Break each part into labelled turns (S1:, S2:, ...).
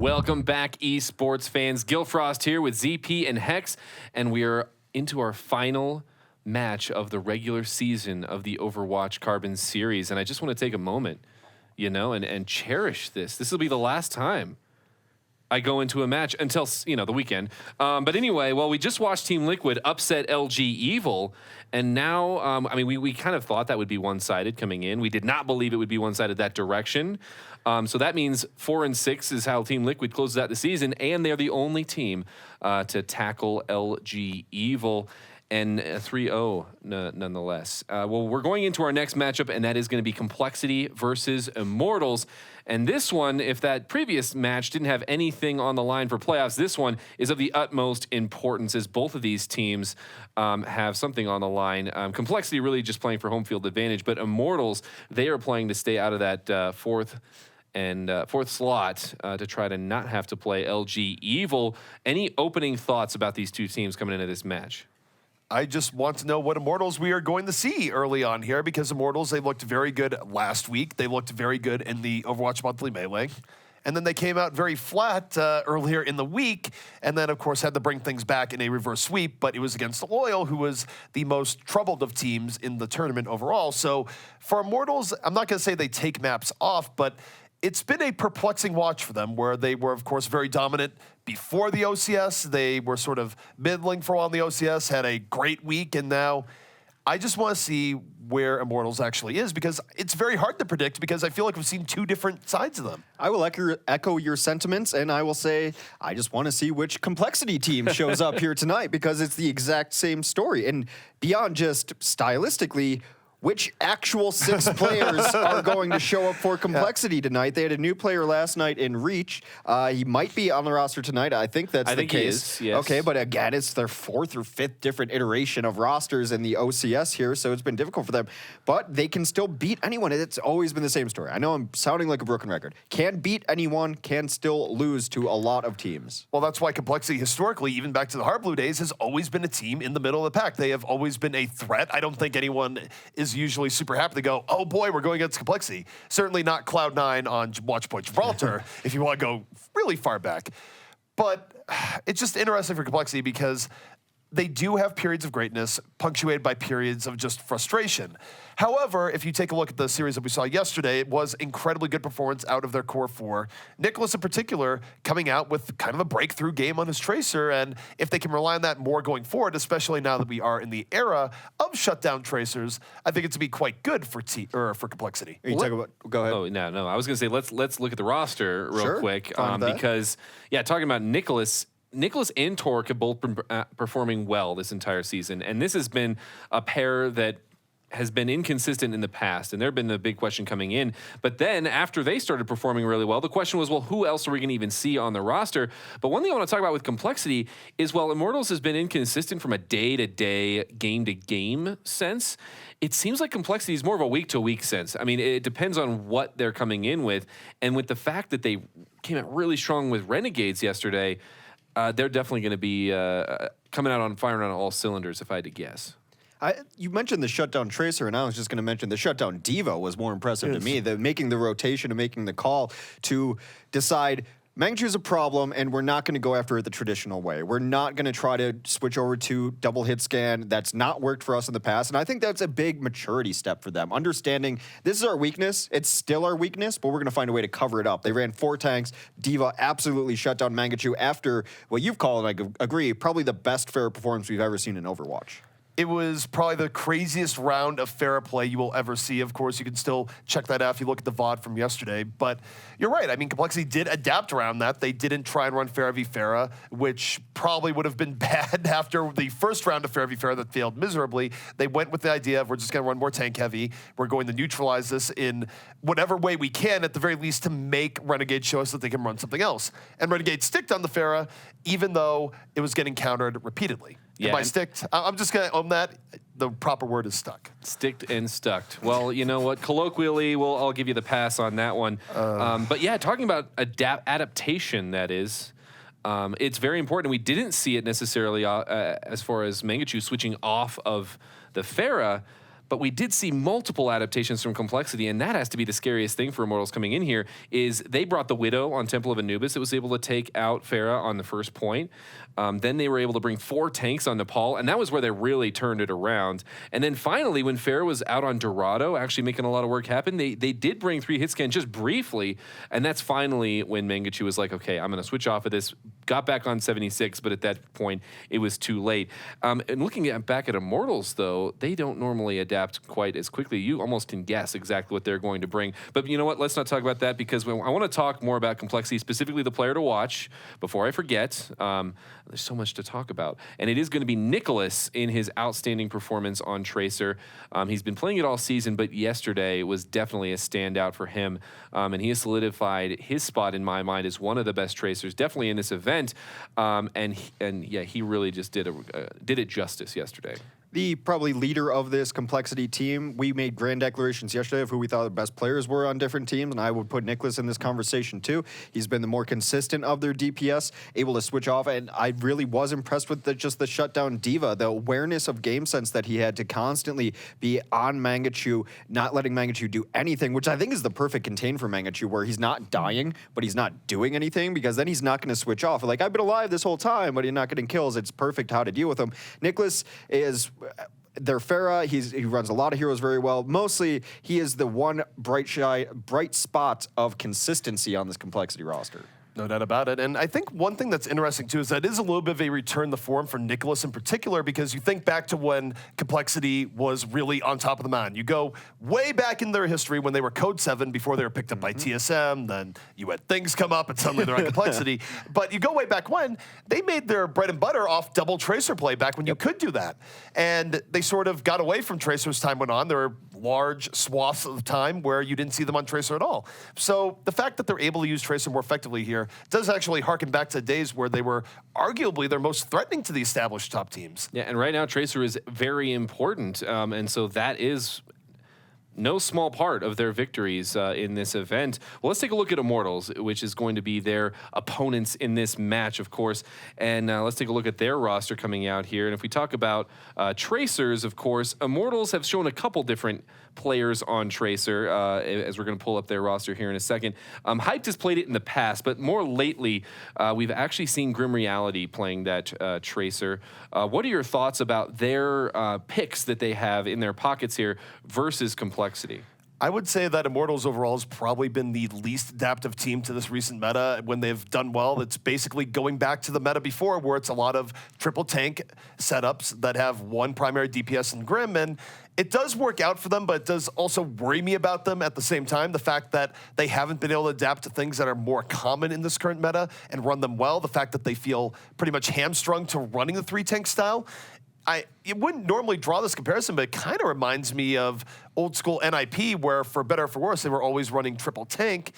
S1: Welcome back, esports fans. Gil Frost here with ZP and Hex, and we are into our final match of the regular season of the Overwatch Carbon Series. And I just want to take a moment, and cherish this. This will be the last time I go into a match until, the weekend. But anyway, we just watched Team Liquid upset LG Evil, and now, we kind of thought that would be one-sided coming in. We did not believe it would be one-sided that direction. So that means 4-6 is how Team Liquid closes out the season, and they're the only team to tackle LG Evil. And 3-0 nonetheless. We're going into our next matchup, and that is going to be compLexity versus Immortals. And this one, if that previous match didn't have anything on the line for playoffs, this one is of the utmost importance, as both of these teams have something on the line. compLexity really just playing for home field advantage, but Immortals, they are playing to stay out of that fourth slot to try to not have to play LG Evil. Any opening thoughts about these two teams coming into this match?
S2: I just want to know what Immortals we are going to see early on here, because Immortals, they looked very good last week. They looked very good in the Overwatch Monthly Melee. And then they came out very flat earlier in the week, and then, of course, had to bring things back in a reverse sweep, but it was against Loyal, who was the most troubled of teams in the tournament overall. So for Immortals, I'm not going to say they take maps off, but it's been a perplexing watch for them, where they were, of course, very dominant before the OCS. They were sort of middling for a while in the OCS, had a great week, and now I just want to see where Immortals actually is, because it's very hard to predict, because I feel like we've seen two different sides of them.
S3: I will echo your sentiments, and I will say I just want to see which compLexity team shows up here tonight, because it's the exact same story. And beyond just stylistically, which actual 6 players are going to show up for compLexity tonight? They had a new player last night in Reach. He might be on the roster tonight. I think that's the case.
S1: He is, yes.
S3: Okay, but again, it's their 4th or 5th different iteration of rosters in the OCS here, so it's been difficult for them. But they can still beat anyone. It's always been the same story. I know I'm sounding like a broken record. Can beat anyone, can still lose to a lot of teams.
S2: Well, that's why compLexity, historically, even back to the Heart Blue days, has always been a team in the middle of the pack. They have always been a threat. I don't think anyone is usually super happy to go, oh boy, we're going against compLexity. Certainly not Cloud9 on Watchpoint Gibraltar, if you want to go really far back. But it's just interesting for compLexity, because they do have periods of greatness punctuated by periods of just frustration. However, if you take a look at the series that we saw yesterday, it was incredibly good performance out of their core 4. Nicholas, in particular, coming out with kind of a breakthrough game on his Tracer, and if they can rely on that more going forward, especially now that we are in the era of shutdown Tracers, I think it's to be quite good for compLexity.
S3: Are you talking about? Go ahead.
S1: Oh no! I was going to say let's look at the roster real quick, because talking about Nicholas and Torque have both been performing well this entire season, and this has been a pair that has been inconsistent in the past, and there have been the big question coming in. But then after they started performing really well, the question was, well, who else are we going to even see on the roster? But one thing I want to talk about with compLexity is, while Immortals has been inconsistent from a day-to-day, game-to-game sense, it seems like compLexity is more of a week-to-week sense. I mean, it depends on what they're coming in with, and with the fact that they came out really strong with Renegades yesterday, they're definitely going to be coming out on firing on all cylinders, if I had to guess.
S3: You mentioned the shutdown Tracer, and I was just going to mention the shutdown Diva was more impressive to me. Making the rotation and making the call to decide Magnitude is a problem, and we're not going to go after it the traditional way. We're not going to try to switch over to double hit scan. That's not worked for us in the past, and I think that's a big maturity step for them. Understanding this is our weakness. It's still our weakness, but we're going to find a way to cover it up. They ran 4 tanks. Diva absolutely shut down Mangachu after what you've called, and I agree, probably the best fair performance we've ever seen in Overwatch.
S2: It was probably the craziest round of fair play you will ever see. Of course, you can still check that out if you look at the VOD from yesterday. But you're right. I mean, compLexity did adapt around that. They didn't try and run Pharah v Pharah, which probably would have been bad after the first round of Pharah v Pharah that failed miserably. They went with the idea of, we're just going to run more tank heavy. We're going to neutralize this in whatever way we can, at the very least, to make Renegade show us that they can run something else. And Renegade sticked on the Pharah, even though it was getting countered repeatedly. Yeah, by sticked, I'm just going to own that. The proper word is stuck.
S1: Sticked and stucked. Well, you know what? Colloquially, I'll give you the pass on that one. But yeah, talking about adaptation, that is, it's very important. We didn't see it necessarily as far as Mangachu switching off of the Pharah, But we did see multiple adaptations from complexity, and that has to be the scariest thing for Immortals coming in here, is they brought the Widow on Temple of Anubis. It was able to take out Farah on the first point. Then they were able to bring 4 tanks on Nepal, and that was where they really turned it around. And then finally, when Farah was out on Dorado, actually making a lot of work happen, they did bring 3 hit scan just briefly, and that's finally when Mangachu was like, okay, I'm going to switch off of this, got back on 76, but at that point, it was too late. And looking back at Immortals, though, they don't normally adapt quite as quickly. You almost can guess exactly what they're going to bring. But you know what? Let's not talk about that, because I want to talk more about complexity, specifically the player to watch, before I forget. There's so much to talk about. And it is going to be Nicholas in his outstanding performance on Tracer. He's been playing it all season, but yesterday was definitely a standout for him. And he has solidified his spot in my mind as one of the best Tracers, definitely in this event. And yeah, he really just did it justice yesterday.
S3: The probably leader of this complexity team. We made grand declarations yesterday of who we thought the best players were on different teams, and I would put Nicholas in this conversation too. He's been the more consistent of their DPS, able to switch off, and I really was impressed with just the shutdown diva, the awareness of game sense that he had to constantly be on Mangachu, not letting Mangachu do anything, which I think is the perfect contain for Mangachu, where he's not dying, but he's not doing anything, because then he's not going to switch off. Like, I've been alive this whole time, but you're not getting kills. It's perfect how to deal with him. Nicholas is their Farah. He runs a lot of heroes very well. Mostly, he is the one bright spot of consistency on this complexity roster.
S2: No doubt about it. And I think one thing that's interesting, too, is that it is a little bit of a return to form for Nicholas in particular, because you think back to when complexity was really on top of the mountain. You go way back in their history when they were Code 7 before they were picked up by TSM. Then you had things come up and suddenly they're on complexity. But you go way back when, they made their bread and butter off double Tracer play back when you could do that. And they sort of got away from Tracer as time went on. There were large swaths of time where you didn't see them on Tracer at all. So the fact that they're able to use Tracer more effectively here does actually harken back to days where they were arguably their most threatening to the established top teams.
S1: Yeah, and right now Tracer is very important, and so that is no small part of their victories in this event. Well, let's take a look at Immortals, which is going to be their opponents in this match, of course. And let's take a look at their roster coming out here. And if we talk about Tracers, of course, Immortals have shown a couple different players on Tracer, as we're going to pull up their roster here in a second. Hyped has played it in the past, but more lately, we've actually seen Grim Reality playing that Tracer. What are your thoughts about their picks that they have in their pockets here versus complexity?
S2: I would say that Immortals overall has probably been the least adaptive team to this recent meta. When they've done well, it's basically going back to the meta before, where it's a lot of triple tank setups that have one primary DPS and Grim, and it does work out for them, but it does also worry me about them at the same time. The fact that they haven't been able to adapt to things that are more common in this current meta and run them well, the fact that they feel pretty much hamstrung to running the 3-tank style. It wouldn't normally draw this comparison, but it kind of reminds me of old school NIP, where for better or for worse, they were always running triple tank.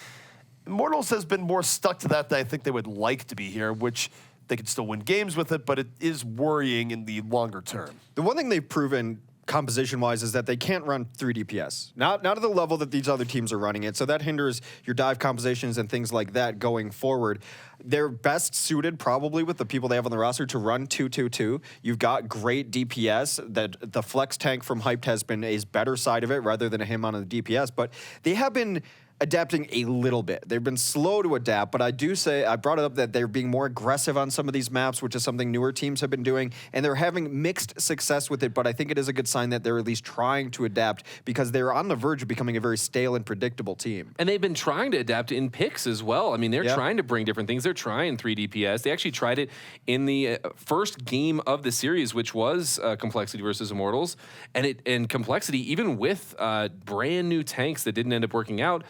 S2: Immortals has been more stuck to that than I think they would like to be here, which they could still win games with it, but it is worrying in the longer term.
S3: The one thing they've proven composition-wise is that they can't run 3 DPS. Not at the level that these other teams are running it, so that hinders your dive compositions and things like that going forward. They're best suited probably with the people they have on the roster to run 2-2-2. You've got great DPS. That the flex tank from Hyped has been a better side of it rather than him on the DPS, but they have been adapting a little bit. They've been slow to adapt, but I do say, I brought it up that they're being more aggressive on some of these maps, which is something newer teams have been doing, and they're having mixed success with it, but I think it is a good sign that they're at least trying to adapt, because they're on the verge of becoming a very stale and predictable team.
S1: And they've been trying to adapt in picks as well. I mean, they're trying to bring different things. They're trying 3 DPS. They actually tried it in the first game of the series, which was Complexity versus Immortals, and Complexity, even with brand new tanks that didn't end up working out,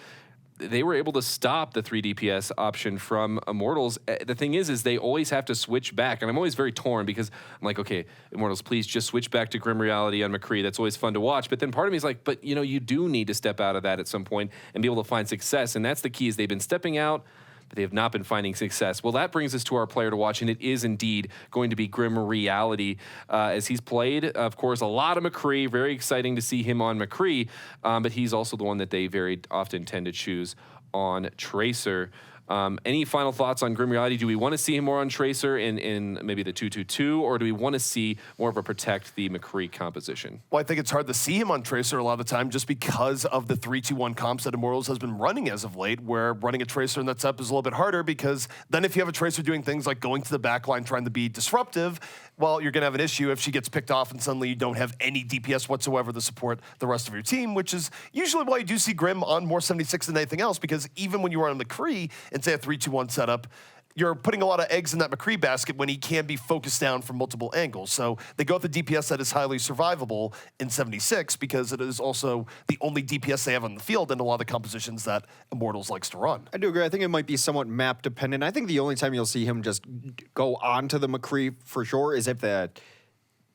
S1: they were able to stop the 3 DPS option from Immortals. The thing is they always have to switch back, and I'm always very torn, because I'm like, okay, Immortals, please just switch back to Grim Reality on McCree. That's always fun to watch. But then part of me is like, but you do need to step out of that at some point and be able to find success. And that's the key, is they've been stepping out, but they have not been finding success. Well, that brings us to our player to watch, and it is indeed going to be Grim Reality, as he's played, of course, a lot of McCree. Very exciting to see him on McCree, but he's also the one that they very often tend to choose on Tracer. Any final thoughts on Grim Reality? Do we want to see him more on Tracer in maybe the 2-2-2, or do we want to see more of a protect the McCree composition?
S2: Well, I think it's hard to see him on Tracer a lot of the time just because of the 3-2-1 comps that Immortals has been running as of late, where running a Tracer in that setup is a little bit harder because then if you have a Tracer doing things like going to the backline trying to be disruptive, well, you're going to have an issue if she gets picked off and suddenly you don't have any DPS whatsoever to support the rest of your team, which is usually why you do see Grim on more 76 than anything else, because even when you run on McCree and say a 3-2-1 setup, you're putting a lot of eggs in that McCree basket when he can be focused down from multiple angles. So they go with the DPS that is highly survivable in 76 because it is also the only DPS they have on the field in a lot of the compositions that Immortals likes to run.
S3: I do agree. I think it might be somewhat map dependent. I think the only time you'll see him just go on to the McCree for sure is if the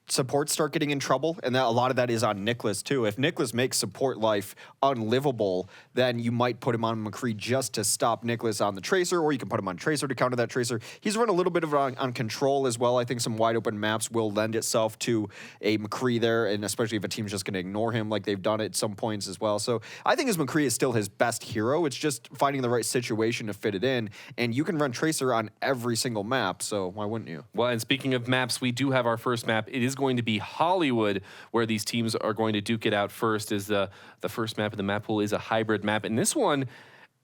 S3: supports start getting in trouble, and that a lot of that is on Nicholas too. If Nicholas makes support life unlivable, then you might put him on McCree just to stop Nicholas on the Tracer, or you can put him on Tracer to counter that Tracer. He's run a little bit of on control as well. I think some wide open maps will lend itself to a McCree there, and especially if a team's just going to ignore him like they've done at some points as well. So I think his McCree is still his best hero. It's just finding the right situation to fit it in, and you can run Tracer on every single map, so why wouldn't you?
S1: Well, and speaking of maps, we do have our first map. It is going to be Hollywood, where these teams are going to duke it out first. Is the first map of the map pool is a hybrid map, and this one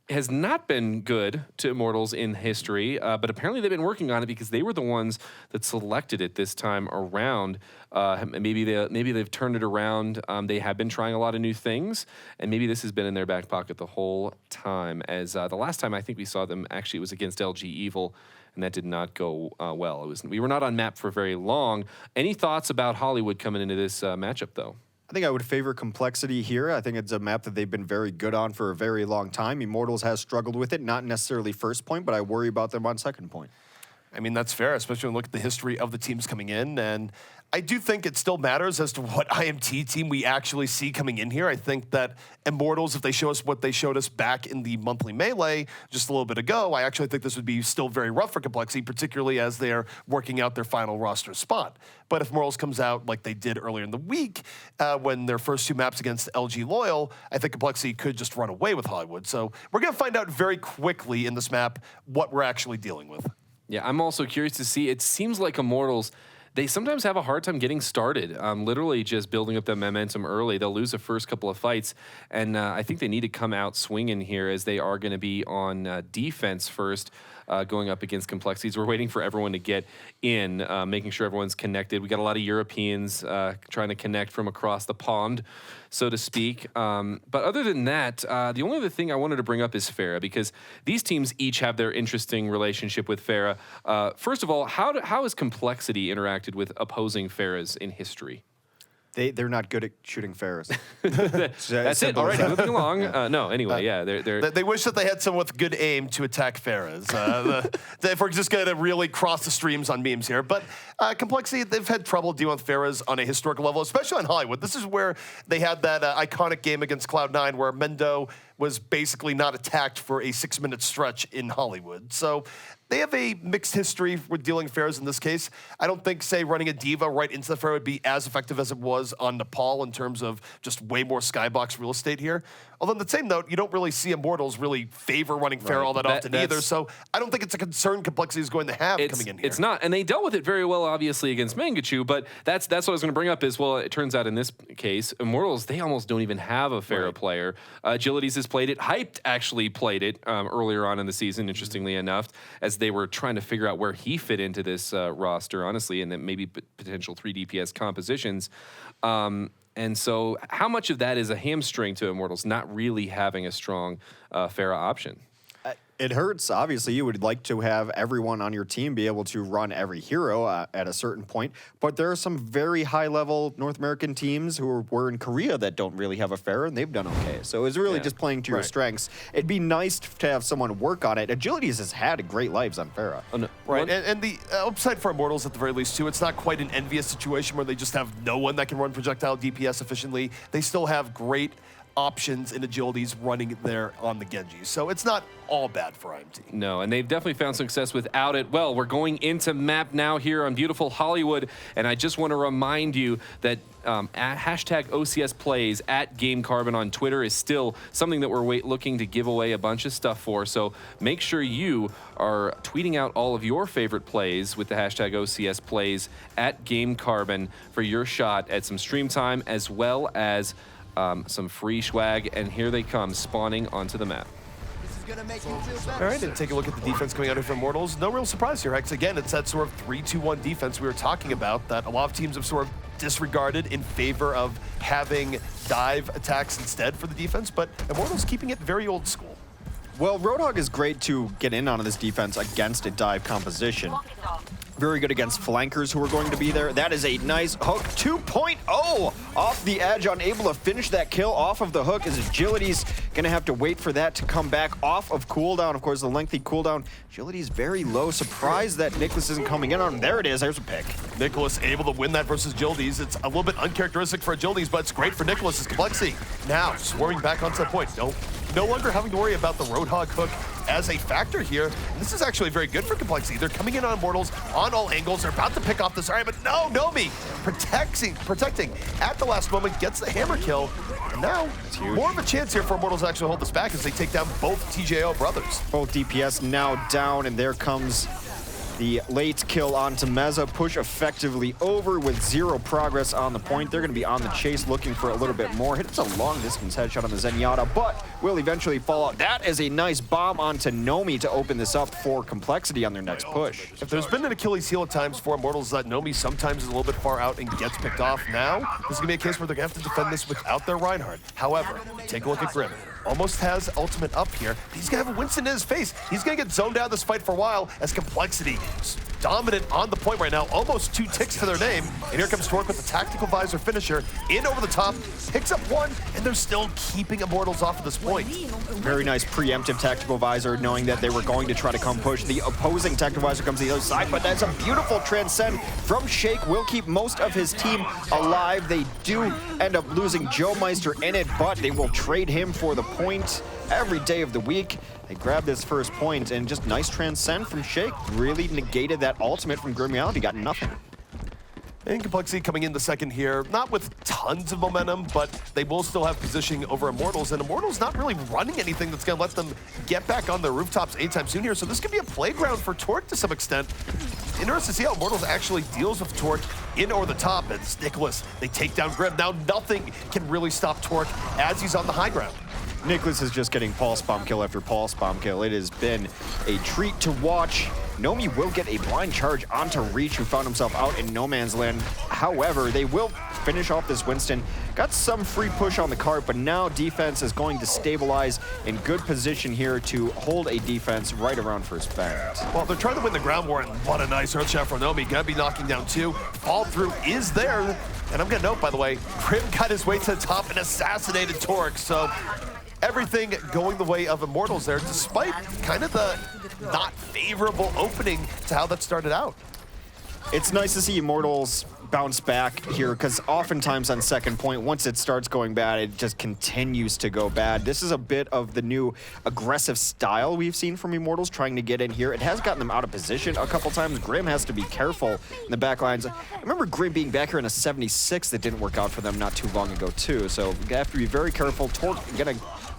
S1: has not been good to Immortals in history, but apparently they've been working on it because they were the ones that selected it this time around. Maybe they've turned it around. They have been trying a lot of new things, and maybe this has been in their back pocket the whole time. As the last time I think we saw them, actually it was against LG Evil, and that did not go well. We were not on map for very long. Any thoughts about Hollywood coming into this matchup, though?
S3: I think I would favor complexity here. I think it's a map that they've been very good on for a very long time. Immortals has struggled with it, not necessarily first point, but I worry about them on second point.
S2: I mean, that's fair, especially when you look at the history of the teams coming in. And I do think it still matters as to what IMT team we actually see coming in here. I think that Immortals, if they show us what they showed us back in the monthly melee just a little bit ago, I actually think this would be still very rough for complexity, particularly as they're working out their final roster spot. But if Immortals comes out like they did earlier in the week, when their first two maps against LG Loyal, I think complexity could just run away with Hollywood. So we're going to find out very quickly in this map what we're actually dealing with.
S1: Yeah, I'm also curious to see. It seems like Immortals, they sometimes have a hard time getting started, literally just building up that momentum early. They'll lose the first couple of fights, and I think they need to come out swinging here as they are going to be on defense first, going up against complexities. We're waiting for everyone to get in, making sure everyone's connected. We got a lot of Europeans trying to connect from across the pond, so to speak. But other than that, the only other thing I wanted to bring up is Pharah, because these teams each have their interesting relationship with Pharah. First of all, how has complexity interacted with opposing Pharahs in history?
S3: They're not good at shooting Ferris.
S1: That's it. All right, moving along. No, anyway, yeah,
S2: They wish that they had someone with good aim to attack Pharahs. If we're just going to really cross the streams on memes here. But complexity, they've had trouble dealing with Pharahs on a historical level, especially on Hollywood. This is where they had that iconic game against Cloud9 where Mendo was basically not attacked for a 6-minute stretch in Hollywood. So they have a mixed history with dealing with Pharahs in this case. I don't think, say, running a Diva right into the Pharah would be as effective as it was on Nepal in terms of just way more skybox real estate here. Although on the same note, you don't really see Immortals really favor running Pharah all that often either. So I don't think it's a concern complexity is going to have coming in here.
S1: It's not. And they dealt with it very well, obviously, against Mangachu. But that's what I was going to bring up is, well, it turns out in this case, Immortals, they almost don't even have a Pharah player. Agilities has played it. Hyped actually played it earlier on in the season, interestingly enough, as they were trying to figure out where he fit into this roster, honestly, and then maybe potential 3 DPS compositions. And so how much of that is a hamstring to Immortals not really having a strong Pharah option?
S3: It hurts. Obviously, you would like to have everyone on your team be able to run every hero at a certain point. But there are some very high-level North American teams who were in Korea that don't really have a Pharah, and they've done okay. So it's really just playing to your strengths. It'd be nice to have someone work on it. Agilities has had great lives on Pharah.
S1: Oh, no.
S2: Right, and the upside for Immortals at the very least, too, it's not quite an envious situation where they just have no one that can run projectile DPS efficiently. They still have great options and agilities running there on the Genji. So it's not all bad for IMT.
S1: No, and they've definitely found success without it. Well, we're going into map now here on beautiful Hollywood, and I just want to remind you that hashtag OCS Plays at Game Carbon on Twitter is still something that we're looking to give away a bunch of stuff for. So make sure you are tweeting out all of your favorite plays with the hashtag OCS Plays at Game Carbon for your shot at some stream time as well as some free swag. And here they come, spawning onto the map.
S2: All right, and take a look at the defense coming out here from Immortals. No real surprise here, Hex. Again, it's that sort of 3-2-1 defense we were talking about that a lot of teams have sort of disregarded in favor of having dive attacks instead for the defense, but Immortals keeping it very old school.
S3: Well, Roadhog is great to get in on this defense against a dive composition. Very good against flankers who are going to be there. That is a nice hook 2.0 off the edge, unable to finish that kill off of the hook as Agility's gonna have to wait for that to come back off of cooldown. Of course, the lengthy cooldown. Agility's very low. Surprised that Nicholas isn't coming in on him. There it is, there's a pick.
S2: Nicholas able to win that versus Agilities. It's a little bit uncharacteristic for Agilities, but it's great for Nicholas's complexity. Now, swarming back onto that point. No longer having to worry about the Roadhog hook as a factor here. And this is actually very good for complexity. They're coming in on Immortals on all angles. They're about to pick off this area, but no, Nomi protecting at the last moment, gets the hammer kill. And now, more of a chance here for Immortals to actually hold this back as they take down both TJO brothers.
S3: Both DPS now down, and there comes the late kill onto Meza. Push effectively over with 0 progress on the point. They're going to be on the chase looking for a little bit more. Hits a long distance headshot on the Zenyatta, but will eventually fall out. That is a nice bomb onto Nomi to open this up for complexity on their next push.
S2: If there's been an Achilles heel at times for Immortals, that Nomi sometimes is a little bit far out and gets picked off. Now, this is going to be a case where they're going to have to defend this without their Reinhardt. However, take a look at Grim. Almost has ultimate up here. He's going to have a Winston in his face. He's going to get zoned out of this fight for a while as complexity dominant on the point right now. Almost 2 ticks to their name. And here comes Torque with the tactical visor finisher in over the top. Picks up 1, and they're still keeping Immortals off at this point.
S3: Very nice preemptive tactical visor, knowing that they were going to try to come push. The opposing tactical visor comes to the other side, but that's a beautiful transcend from Shake. Will keep most of his team alive. They do end up losing Joe Meister in it, but they will trade him for the point every day of the week. They grab this first point, and just nice transcend from Shake. Really negated that ultimate from Grim Reality. Got nothing.
S2: And complexity coming in the second here, not with tons of momentum, but they will still have positioning over Immortals, and Immortals not really running anything that's going to let them get back on the rooftops anytime soon here, so this could be a playground for Torque to some extent. Interesting to see how Immortals actually deals with Torque in over the top. It's Nicholas, they take down Grim. Now nothing can really stop Torque as he's on the high ground.
S3: Nicholas is just getting pulse bomb kill after pulse bomb kill. It has been a treat to watch. Nomi will get a blind charge onto Reach, who found himself out in no man's land. However, they will finish off this Winston. Got some free push on the cart, but now defense is going to stabilize in good position here to hold a defense right around first band.
S2: Well, they're trying to win the ground war, and what a nice earth shot from Nomi. Gonna be knocking down 2. Fall through is there. And I'm gonna note, by the way, Grim got his way to the top and assassinated Torque, so everything going the way of Immortals there, despite kind of the not favorable opening to how that started out.
S3: It's nice to see Immortals bounce back here, because oftentimes on second point, once it starts going bad, it just continues to go bad. This is a bit of the new aggressive style we've seen from Immortals trying to get in here. It has gotten them out of position a couple times. Grim has to be careful in the back lines. I remember Grim being back here in a 76 that didn't work out for them not too long ago too, so you have to be very careful. Torque gonna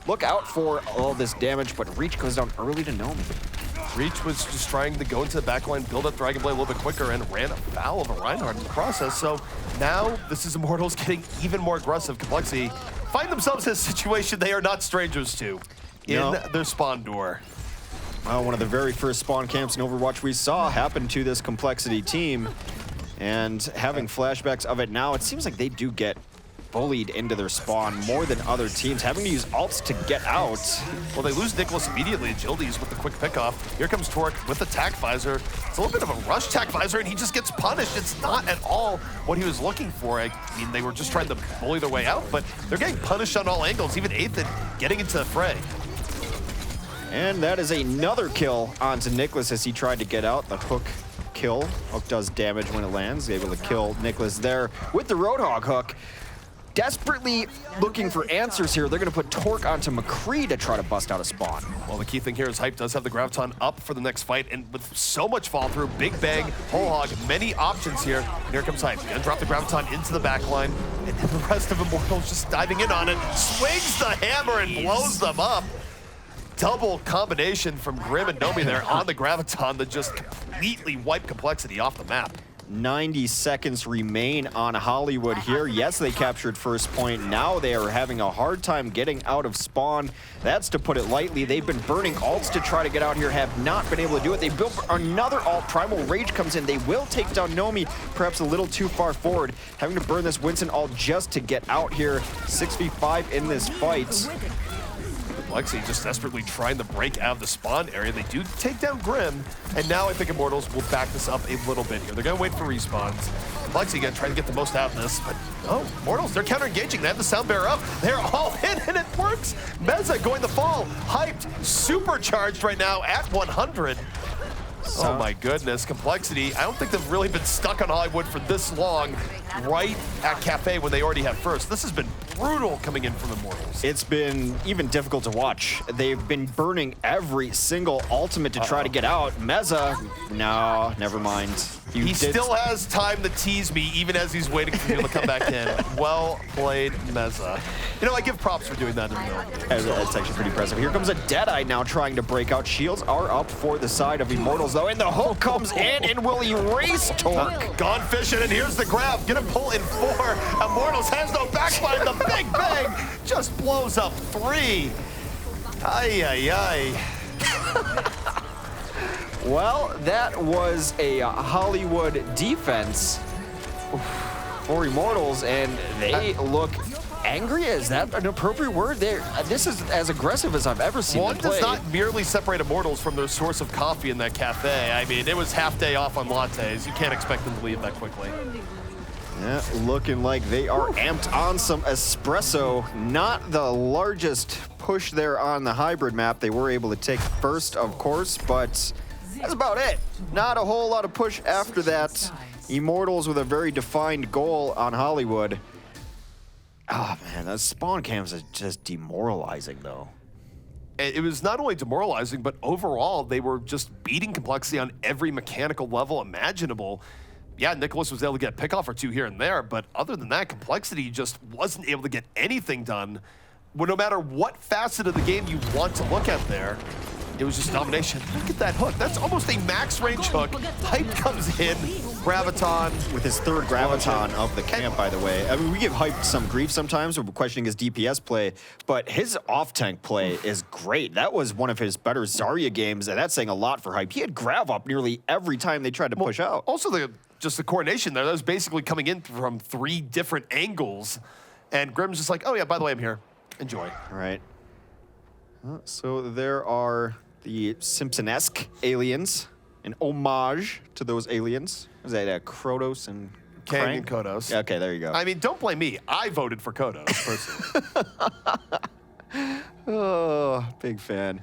S3: look out for all this damage, but Reach goes down early to Nomi.
S2: Reach was just trying to go into the backline, build up Dragon Blade a little bit quicker, and ran afoul of a Reinhardt in the process. So now this is Immortals getting even more aggressive. Complexity find themselves in a situation they are not strangers to in their spawn door.
S3: One of the very first spawn camps in Overwatch we saw happen to this complexity team, and having flashbacks of it now, it seems like they do get bullied into their spawn more than other teams, having to use ults to get out.
S2: Well, they lose Nicholas immediately. Agilities with the quick pickoff. Here comes Torque with the tack visor. It's a little bit of a rush tack visor, and he just gets punished. It's not at all what he was looking for. I mean, they were just trying to bully their way out, but they're getting punished on all angles. Even Ethan getting into the fray.
S3: And that is another kill onto Nicholas as he tried to get out. The hook kill. Hook does damage when it lands. Able to kill Nicholas there with the Roadhog hook. desperately looking for answers here. They're going to put Torque onto McCree to try to bust out a spawn.
S2: Well, the key thing here is Hype does have the Graviton up for the next fight, and with so much fall through, Big Bang, Whole Hog, many options here. And here comes Hype. Gonna drop the Graviton into the back line, and the rest of Immortals just diving in on it. Swings the hammer and blows them up. Double combination from Grim and Nomi there on the Graviton that just completely wiped compLexity off the map.
S3: 90 seconds remain on Hollywood here. Yes, they captured first point. Now they are having a hard time getting out of spawn. That's to put it lightly. They've been burning ults to try to get out here, have not been able to do it. They built another ult. Primal Rage comes in. They will take down Nomi, perhaps a little too far forward. Having to burn this Winston ult just to get out here. 6v5 in this fight.
S2: compLexity just desperately trying to break out of the spawn area. They do take down Grim, and now I think Immortals will back this up a little bit here. They're going to wait for respawns. compLexity going to try to get the most out of this, but oh, Immortals, they're counter-engaging. They have the sound bearer up. They're all in, and it works. Meza going to fall. Hyped, supercharged right now at 100. Oh my goodness, compLexity. I don't think they've really been stuck on Hollywood for this long, right at Cafe when they already have first. This has been brutal coming in from Immortals.
S3: It's been even difficult to watch. They've been burning every single ultimate to try to get out. Meza, no, never mind.
S2: He still has time to tease me even as he's waiting for people to come back in. Well played, Meza. You know, I give props for doing that in the middle.
S3: That's actually pretty impressive. Here comes a Deadeye now trying to break out. Shields are up for the side of Immortals though, and the hook comes in and will erase Torque.
S2: Gone fishing, and here's the grab. Gonna pull in 4. Immortals has no backline. The Big Bang just blows up 3. Ay, ay, ay.
S3: Well, that was a Hollywood defense for Immortals, and they look angry. Is that an appropriate word? This is as aggressive as I've ever seen them play.
S2: One does not merely separate Immortals from their source of coffee in that cafe. I mean, it was half day off on lattes. You can't expect them to leave that quickly.
S3: Yeah, looking like they are amped on some espresso. Not the largest push there on the hybrid map. They were able to take first, of course, but that's about it. Not a whole lot of push after that. Immortals with a very defined goal on Hollywood. Oh man, those spawn cams are just demoralizing though.
S2: It was not only demoralizing, but overall, they were just beating compLexity on every mechanical level imaginable. Yeah, Nicholas was able to get a pickoff or 2 here and there, but other than that, compLexity just wasn't able to get anything done. Well, no matter what facet of the game you want to look at there, it was just domination. Look at that hook. That's almost a max range hook. Hype comes in, Graviton.
S3: With his 3rd Graviton of the camp, by the way. I mean, we give Hype some grief sometimes. We're questioning his DPS play, but his off-tank play is great. That was one of his better Zarya games, and that's saying a lot for Hype. He had Grav up nearly every time they tried to push out.
S2: Also, just the coordination there. That was basically coming in from 3 different angles, and Grim's just like, oh yeah, by the way, I'm here. Enjoy.
S3: All right. So there are the Simpson-esque aliens, an homage to those aliens. Was that Krotos and
S2: Kang
S3: Krang?
S2: and Kodos.
S3: Yeah, okay, there you go.
S2: I mean, don't blame me. I voted for Kodos, personally.
S3: Oh, big fan.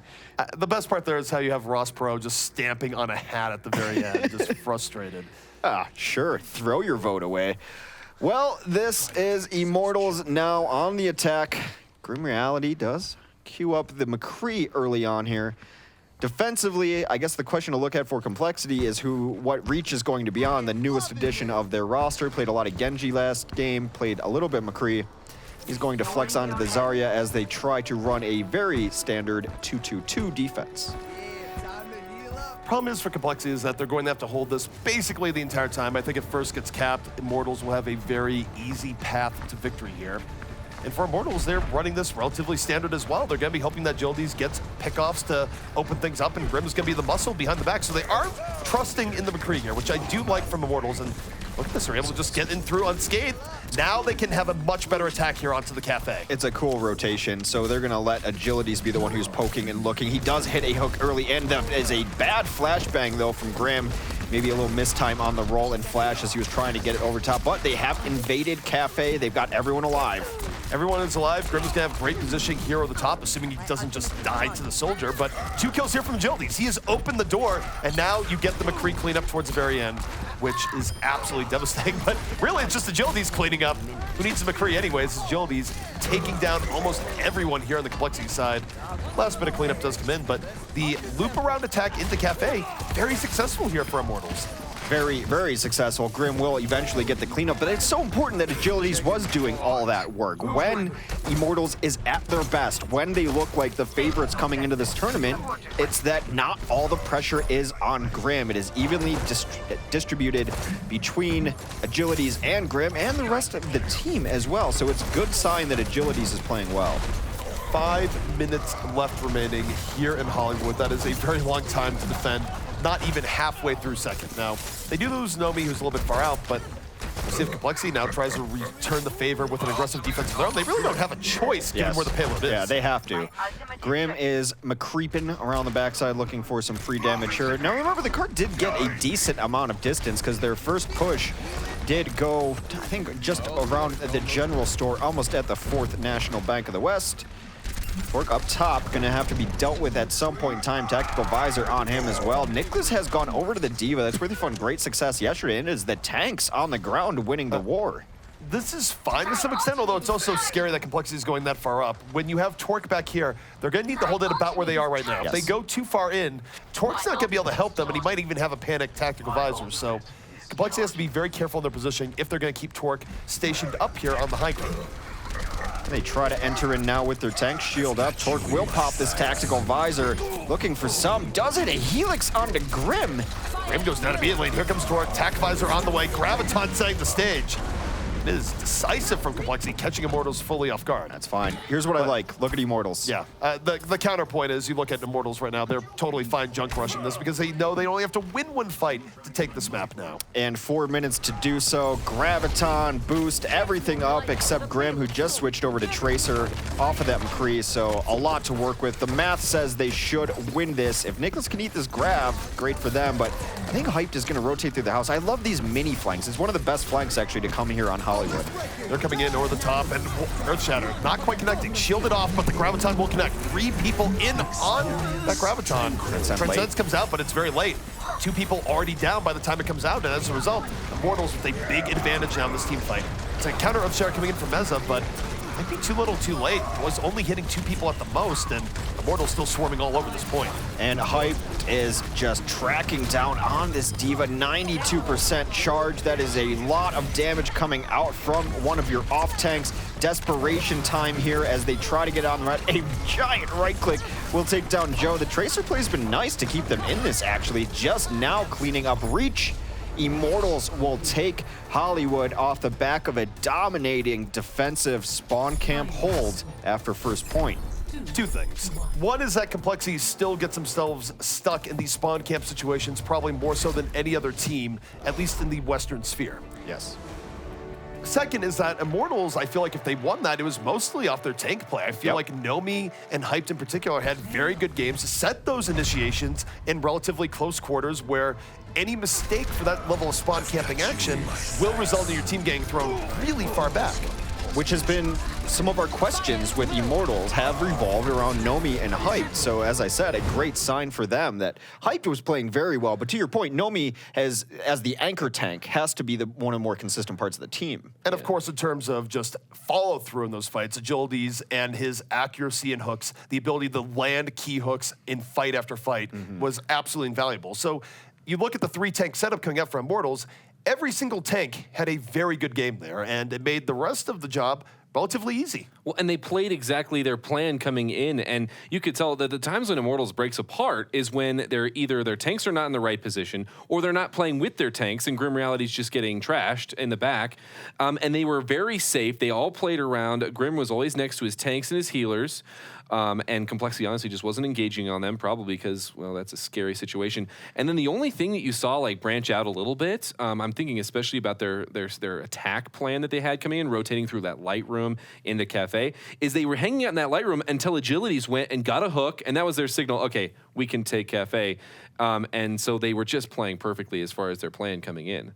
S2: The best part there is how you have Ross Pro just stamping on a hat at the very end, just frustrated.
S3: Sure, throw your vote away. Well, this is Immortals now on the attack. Grim Reality does queue up the McCree early on here. Defensively, I guess the question to look at for compLexity is what Reach is going to be on, the newest edition of their roster. Played a lot of Genji last game, played a little bit McCree. He's going to flex onto the Zarya as they try to run a very standard 2-2-2 defense.
S2: Problem is for compLexity is that they're going to have to hold this basically the entire time. I think if first gets capped, Immortals will have a very easy path to victory here. And for Immortals, they're running this relatively standard as well. They're going to be hoping that Jildiz gets pickoffs to open things up, and Grim's going to be the muscle behind the back. So they are trusting in the McCree here, which I do like from Immortals. And look at this, they're able to just get in through unscathed. Now they can have a much better attack here onto the Cafe.
S3: It's a cool rotation, so they're going to let Agilities be the one who's poking and looking. He does hit a hook early, and that is a bad flashbang, though, from Grim. Maybe a little mistime on the roll and flash as he was trying to get it over top, but they have invaded Cafe. They've got everyone alive.
S2: Everyone is alive. Grim is going to have great positioning here on the top, assuming he doesn't just die to the soldier. But 2 kills here from Agilities. He has opened the door, and now you get the McCree cleanup towards the very end, which is absolutely devastating. But really, it's just Agilities cleaning up. Who needs the McCree anyways? Agilities taking down almost everyone here on the complexity side. Last bit of cleanup does come in, but the loop around attack into Cafe, very successful here for Immortals.
S3: Very, very successful. Grim will eventually get the cleanup, but it's so important that Agilities was doing all that work. When Immortals is at their best, when they look like the favorites coming into this tournament, it's that not all the pressure is on Grim. It is evenly distributed between Agilities and Grim and the rest of the team as well. So it's a good sign that Agilities is playing well.
S2: 5 minutes left remaining here in Hollywood. That is a very long time to defend. Not even halfway through second. Now, they do lose Nomi, who's a little bit far out, but we'll see if complexity now tries to return the favor with an aggressive defense of their own. They really don't have a choice given where the payload is.
S3: Yeah, they have to. Grim is McCreeping around the backside looking for some free damage here. Now remember, the cart did get a decent amount of distance because their first push did go, I think, just around the general store, almost at the 4th National Bank of the West. Torque up top, gonna have to be dealt with at some point in time. Tactical visor on him as well. Nicholas has gone over to the Diva. That's where they found great success yesterday, and it is the tanks on the ground winning the war.
S2: This is fine to some extent, although it's also scary that complexity is going that far up. When you have Torque back here, they're gonna need to hold it about where they are right now.
S3: Yes.
S2: If they go too far in, Torque's not gonna be able to help them, and he might even have a panic tactical visor, so complexity has to be very careful in their positioning if they're gonna keep Torque stationed up here on the high ground.
S3: They try to enter in now with their tank shield up. Torque will pop this tactical visor, looking for some. Does it? A helix onto Grim.
S2: Grim goes down immediately, and here comes Torque. Tac visor on the way. Graviton setting the stage. It is decisive from complexity, catching Immortals fully off guard.
S3: That's fine. Here's what I like. Look at Immortals.
S2: Yeah. The counterpoint is you look at Immortals right now, they're totally fine junk rushing this because they know they only have to win one fight to take this map now.
S3: And 4 minutes to do so. Graviton, boost, everything up except Grim, who just switched over to Tracer off of that McCree, so a lot to work with. The math says they should win this. If Nicholas can eat this grab, great for them, but I think Hyped is going to rotate through the house. I love these mini flanks. It's one of the best flanks, actually, to come here on Hollywood.
S2: They're coming in over the top, and Earthshatter not quite connecting. Shielded off, but the Graviton will connect. 3 people in on that Graviton. Transcendence comes out, but it's very late. 2 people already down by the time it comes out, and as a result, Immortals with a big advantage now in this team fight. It's a counter Earthshatter coming in from Meza, but might be too little too late. Was only hitting 2 people at the most, and Immortals still swarming all over this point.
S3: And Hype is just tracking down on this Diva. 92% charge. That is a lot of damage coming out from one of your off tanks. Desperation time here as they try to get on the right. A giant right click will take down Joe. The Tracer play's been nice to keep them in this, actually. Just now cleaning up reach. Immortals will take Hollywood off the back of a dominating defensive spawn camp hold after first point.
S2: 2 things. One is that complexity still gets themselves stuck in these spawn camp situations, probably more so than any other team, at least in the Western Sphere.
S3: Yes.
S2: Second is that Immortals, I feel like if they won that, it was mostly off their tank play. I feel like Nomi and Hyped in particular had very good games to set those initiations in relatively close quarters where any mistake for that level of spawn camping action will result in your team getting thrown really far back.
S3: Which has been some of our questions with Immortals have revolved around Nomi and Hyped. So as I said, a great sign for them that Hyped was playing very well. But to your point, Nomi has, as the anchor tank, has to be one of the more consistent parts of the team.
S2: And of course, in terms of just follow through in those fights, Agilities and his accuracy in hooks, the ability to land key hooks in fight after fight was absolutely invaluable. So you look at the 3-tank setup coming up for Immortals, every single tank had a very good game there, and it made the rest of the job relatively easy.
S1: Well, and they played exactly their plan coming in, and you could tell that the times when Immortals breaks apart is when they're either their tanks are not in the right position, or they're not playing with their tanks, and Grim Reality's just getting trashed in the back. And they were very safe. They all played around. Grim was always next to his tanks and his healers. And complexity honestly just wasn't engaging on them, probably because, well, that's a scary situation. And then the only thing that you saw like branch out a little bit, I'm thinking especially about their attack plan that they had coming in, rotating through that light room into Cafe, is they were hanging out in that light room until Agilities went and got a hook, and that was their signal, okay, we can take Cafe. And so they were just playing perfectly as far as their plan coming in.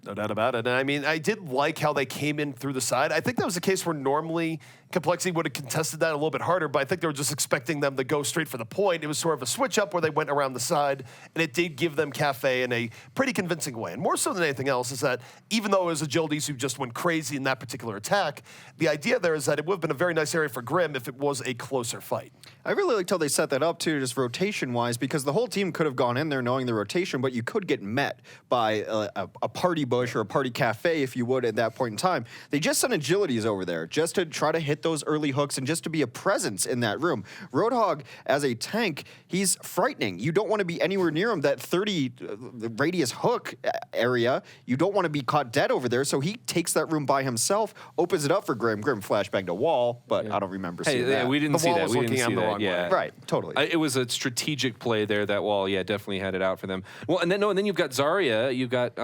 S2: No doubt about it. And I mean, I did like how they came in through the side. I think that was a case where normally compLexity would have contested that a little bit harder, but I think they were just expecting them to go straight for the point. It was sort of a switch up where they went around the side, and it did give them cafe in a pretty convincing way. And more so than anything else is that even though it was agilities who just went crazy in that particular attack, the idea there is that it would have been a very nice area for Grim if it was a closer fight.
S3: I really liked how they set that up too, just rotation-wise, because the whole team could have gone in there knowing the rotation, but you could get met by a party bush or a party cafe, if you would, at that point in time. They just sent agilities over there just to try to hit those early hooks and just to be a presence in that room. Roadhog, as a tank, he's frightening. You don't want to be anywhere near him. That 30 radius hook area, you don't want to be caught dead over there, so he takes that room by himself, opens it up for Grim. Grim flashbanged a wall, but I don't remember seeing that.
S1: We didn't
S2: The
S1: see
S2: wall
S1: that.
S2: was
S1: We didn't
S2: looking
S1: see
S2: the
S1: that.
S2: wrong
S1: Yeah.
S2: way.
S3: Right, totally.
S1: It was a strategic play there. That wall, definitely had it out for them. Well, and then you've got Zarya. You've got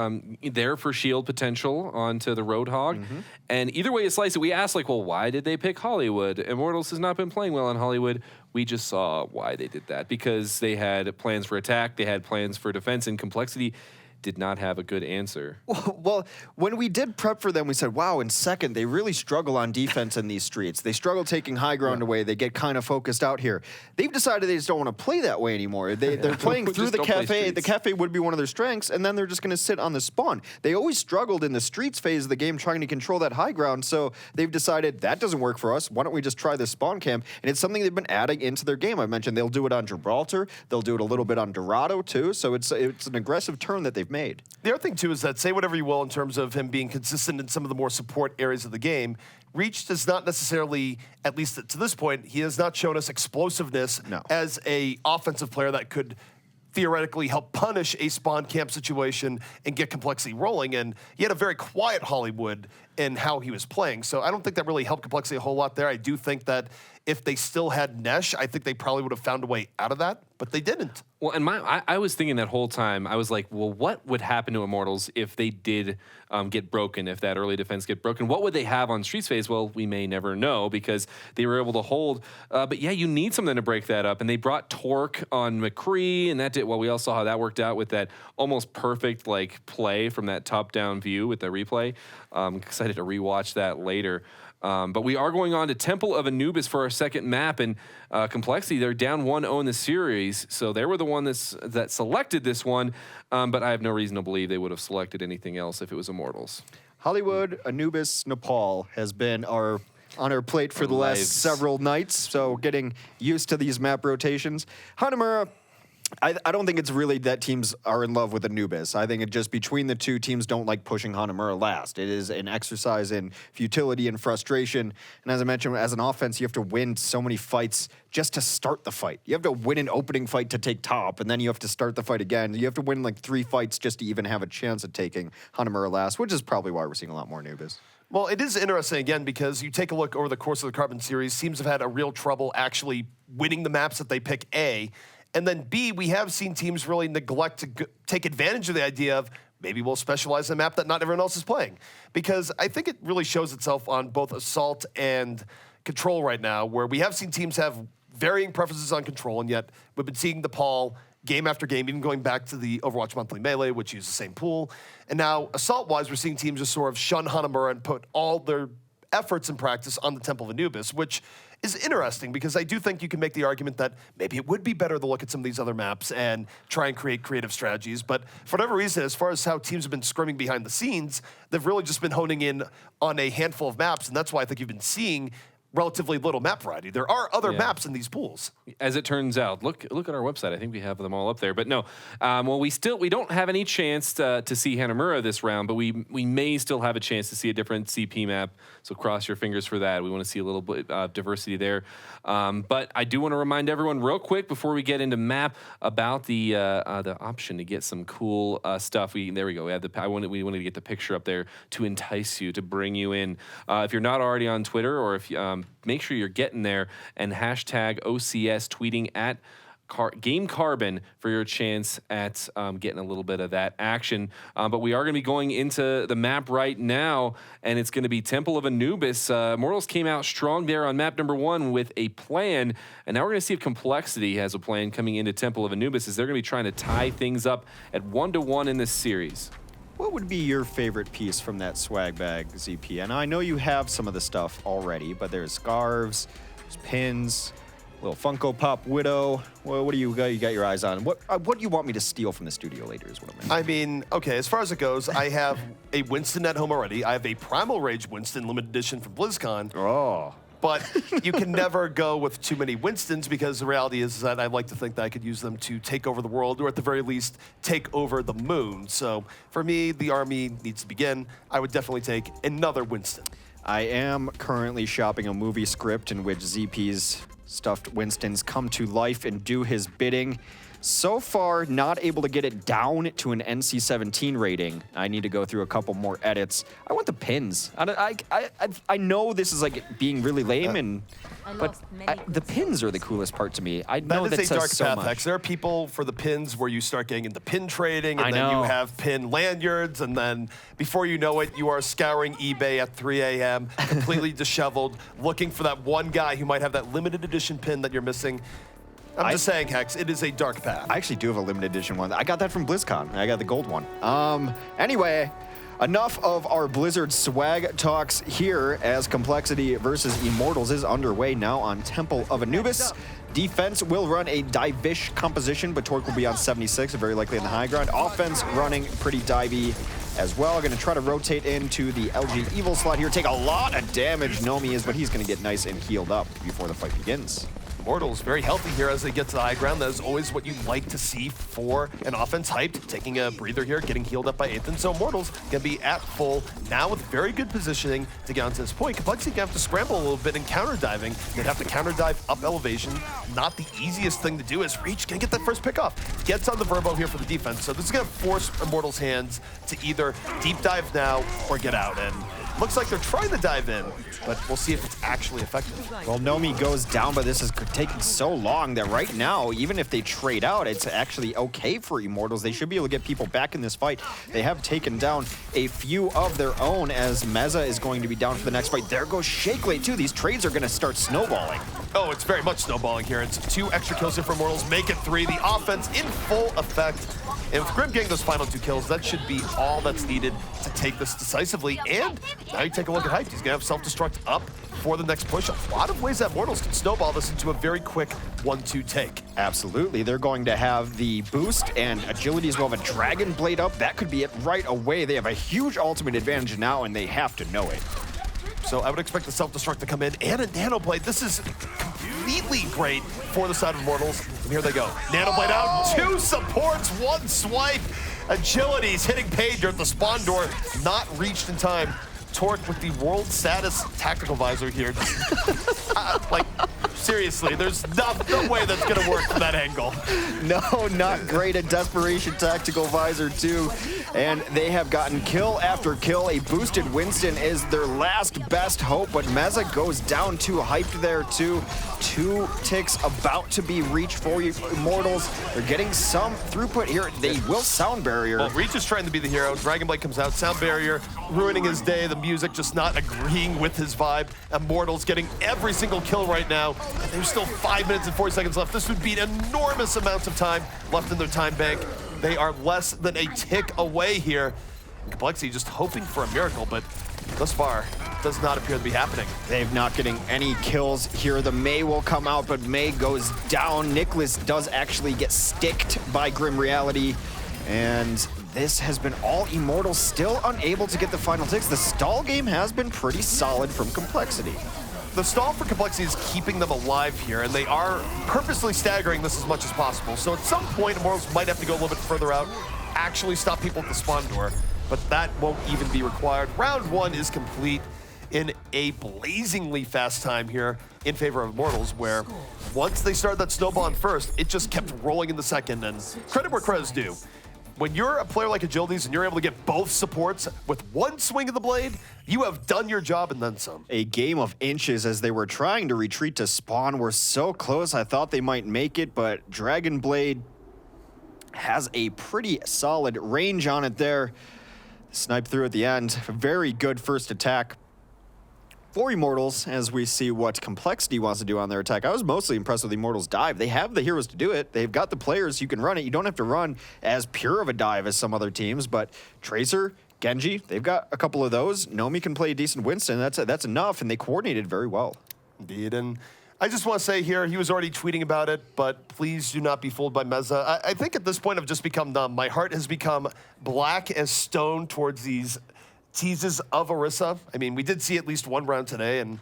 S1: there for shield potential onto the Roadhog, and either way you slice it, we asked well, why did they pick Hollywood? Immortals has not been playing well on Hollywood. We just saw why they did that, because they had plans for attack, they had plans for defense, and compLexity did not have a good answer.
S3: Well, when we did prep for them, we said, wow, in second, they really struggle on defense in these streets. They struggle taking high ground away. They get kind of focused out here. They've decided they just don't want to play that way anymore. They're playing through
S1: Just
S3: the
S1: don't play
S3: cafe. The
S1: streets.
S3: cafe would be one of their strengths, and then they're just going to sit on the spawn. They always struggled in the streets phase of the game trying to control that high ground, so they've decided that doesn't work for us. Why don't we just try the spawn camp? And it's something they've been adding into their game. I mentioned they'll do it on Gibraltar. They'll do it a little bit on Dorado, too, so it's an aggressive turn that they've made.
S2: The other thing, too, is that say whatever you will in terms of him being consistent in some of the more support areas of the game, Reach does not necessarily, at least to this point, he has not shown us explosiveness as a offensive player that could theoretically help punish a spawn camp situation and get compLexity rolling. And he had a very quiet Hollywood in how he was playing. So I don't think that really helped compLexity a whole lot there. I do think that if they still had Nesh, I think they probably would have found a way out of that, but they didn't.
S1: Well, and I was thinking that whole time, I was like, well, what would happen to Immortals if they did get broken, if that early defense get broken? What would they have on Streets phase? Well, we may never know, because they were able to hold. But yeah, you need something to break that up. And they brought Torque on McCree, and that did, well, we all saw how that worked out with that almost perfect play from that top-down view with the replay. I'm excited to rewatch that later. But we are going on to Temple of Anubis for our second map, and compLexity, they're down 1-0 in the series, so they were the one that selected this one, but I have no reason to believe they would have selected anything else if it was Immortals.
S3: Hollywood, Anubis, Nepal has been on our plate for the last several nights, so getting used to these map rotations. Hanamura, I don't think it's really that teams are in love with Anubis. I think it just between the two teams don't like pushing Hanamura last. It is an exercise in futility and frustration. And as I mentioned, as an offense, you have to win so many fights just to start the fight. You have to win an opening fight to take top, and then you have to start the fight again. You have to win 3 fights just to even have a chance at taking Hanamura last, which is probably why we're seeing a lot more Anubis.
S2: Well, it is interesting, again, because you take a look over the course of the Carbon Series, teams have had a real trouble actually winning the maps that they pick, A. And then B, we have seen teams really neglect to take advantage of the idea of maybe we'll specialize in a map that not everyone else is playing. Because I think it really shows itself on both Assault and Control right now, where we have seen teams have varying preferences on Control, and yet we've been seeing the Paul game after game, even going back to the Overwatch Monthly Melee, which use the same pool. And now, Assault-wise, we're seeing teams just sort of shun Hanamura and put all their efforts and practice on the Temple of Anubis, which is interesting, because I do think you can make the argument that maybe it would be better to look at some of these other maps and try and create creative strategies. But for whatever reason, as far as how teams have been scrimming behind the scenes, they've really just been honing in on a handful of maps, and that's why I think you've been seeing relatively little map variety. There are other maps in these pools.
S1: As it turns out, look at our website. I think we have them all up there. But no, well, we don't have any chance to see Hanamura this round, but we may still have a chance to see a different CP map. So cross your fingers for that. We want to see a little bit of diversity there. But I do want to remind everyone real quick before we get into map about the option to get some cool stuff. There we go. We wanted to get the picture up there to entice you, to bring you in. If you're not already on Twitter, or if make sure you're getting there and hashtag OCS tweeting at Game Carbon for your chance at getting a little bit of that action. But we are going to be going into the map right now, and it's going to be Temple of Anubis. Immortals came out strong there on map number 1 with a plan, and now we're going to see if compLexity has a plan coming into Temple of Anubis, as they're going to be trying to tie things up at 1-1 in this series.
S3: what would be your favorite piece from that swag bag, ZP? And I know you have some of the stuff already, but there's scarves, there's pins, little Funko Pop Widow. Well, what do you got your eyes on? What do you want me to steal from the studio later is what I'm
S2: I mean, okay, as far as it goes, I have a Winston at home already. I have a Primal Rage Winston limited edition from BlizzCon.
S3: Oh.
S2: But you can never go with too many Winstons because the reality is that I like to think that I could use them to take over the world or at the very least take over the moon. So for me, the army needs to begin. I would definitely take another Winston.
S3: I am currently shopping a movie script in which ZP's stuffed Winstons come to life and do his bidding. So far, not able to get it down to an NC-17 rating. I need to go through a couple more edits. I want the pins. I know this is like being really lame, but the pins are the coolest part to me. I know
S2: that is a dark
S3: so
S2: path,
S3: much.
S2: X. There are people for the pins where you start getting into pin trading, and
S3: I
S2: then
S3: know.
S2: you have pin lanyards, and then before you know it, you are scouring eBay at 3 a.m., completely disheveled, looking for that one guy who might have that limited edition pin that you're missing. I'm just saying, Hex, it is a dark path.
S3: I actually do have a limited edition one. I got that from BlizzCon. I got the gold one. Anyway, enough of our Blizzard swag talks here as compLexity versus Immortals is underway now on Temple of Anubis. Defense will run a dive-ish composition, but Torque will be on 76, very likely on the high ground. Offense running pretty divey as well. Going to try to rotate into the LG Evil slot here. Take a lot of damage, Nomi is, but he's going to get nice and healed up before the fight begins.
S2: Immortals very healthy here as they get to the high ground. That is always what you'd like to see for an offense hyped. Taking a breather here, getting healed up by Ethan. So Immortals gonna be at full now with very good positioning to get onto this point. compLexity gonna have to scramble a little bit and counter diving. They'd have to counter dive up elevation. Not the easiest thing to do as Reach gonna get that first pick off. Gets on the Verbo here for the defense. So this is gonna force Immortals' hands to either deep dive now or get out. And looks like they're trying to dive in, but we'll see if it's actually effective.
S3: Well, Nomi goes down, but this is taking so long that right now, even if they trade out, it's actually okay for Immortals. They should be able to get people back in this fight. They have taken down a few of their own as Meza is going to be down for the next fight. There goes Shakelate too. These trades are going to start snowballing.
S2: Oh, it's very much snowballing here. It's 2 extra kills here for Immortals. Make it 3. The offense in full effect. And with Grim getting those final 2 kills, that should be all that's needed to take this decisively. And now you take a look at Hype. He's going to have self-destruct up for the next push. A lot of ways that Immortals can snowball this into a very quick 1-2 take.
S3: Absolutely. They're going to have the boost and agility as well. Have a Dragon Blade up. That could be it right away. They have a huge ultimate advantage now, and they have to know it.
S2: So I would expect the self-destruct to come in and a Nano Blade. This is completely great for the side of Immortals. And here they go. Nano Blade out, 2 supports, 1 swipe. Agility's hitting Pager at the spawn door, not reached in time. Torque with the world status tactical visor here. Like, seriously, there's no way that's gonna work from that angle.
S3: No, not great. A desperation tactical visor too. And they have gotten kill after kill. A boosted Winston is their last best hope, but Meza goes down too hyped there too. 2 ticks about to be reached for Immortals. They're getting some throughput here. They will sound barrier.
S2: Well, Reach is trying to be the hero. Dragon Blade comes out, sound barrier, ruining his day. The music just not agreeing with his vibe. Immortals getting every single kill right now. And there's still 5 minutes and 40 seconds left. This would be enormous amounts of time left in their time bank. They are less than a tick away here. compLexity just hoping for a miracle, but thus far, does not appear to be happening.
S3: They've not getting any kills here. The May will come out, but May goes down. Nicholas does actually get sticked by Grim Reality. And this has been all Immortals, still unable to get the final ticks. The stall game has been pretty solid from compLexity.
S2: The stall for compLexity is keeping them alive here, and they are purposely staggering this as much as possible. So at some point, Immortals might have to go a little bit further out, actually stop people at the spawn door, but that won't even be required. Round 1 is complete in a blazingly fast time here in favor of Immortals, where once they started that snowball in first, it just kept rolling in the second, and credit where credit's due. When you're a player like Agilities and you're able to get both supports with 1 swing of the blade, you have done your job and then some.
S3: A game of inches as they were trying to retreat to spawn. We're so close. I thought they might make it, but Dragon Blade has a pretty solid range on it there. Snipe through at the end. Very good first attack For Immortals, as we see what compLexity wants to do on their attack, I was mostly impressed with Immortals' dive. They have the heroes to do it. They've got the players. You can run it. You don't have to run as pure of a dive as some other teams, but Tracer, Genji, they've got a couple of those. Nomi can play a decent Winston. That's enough, and they coordinated very well.
S2: Indeed, and I just want to say here, he was already tweeting about it, but please do not be fooled by Meza. I think at this point I've just become numb. My heart has become black as stone towards these teases of Orisa. I mean, we did see at least one round today, and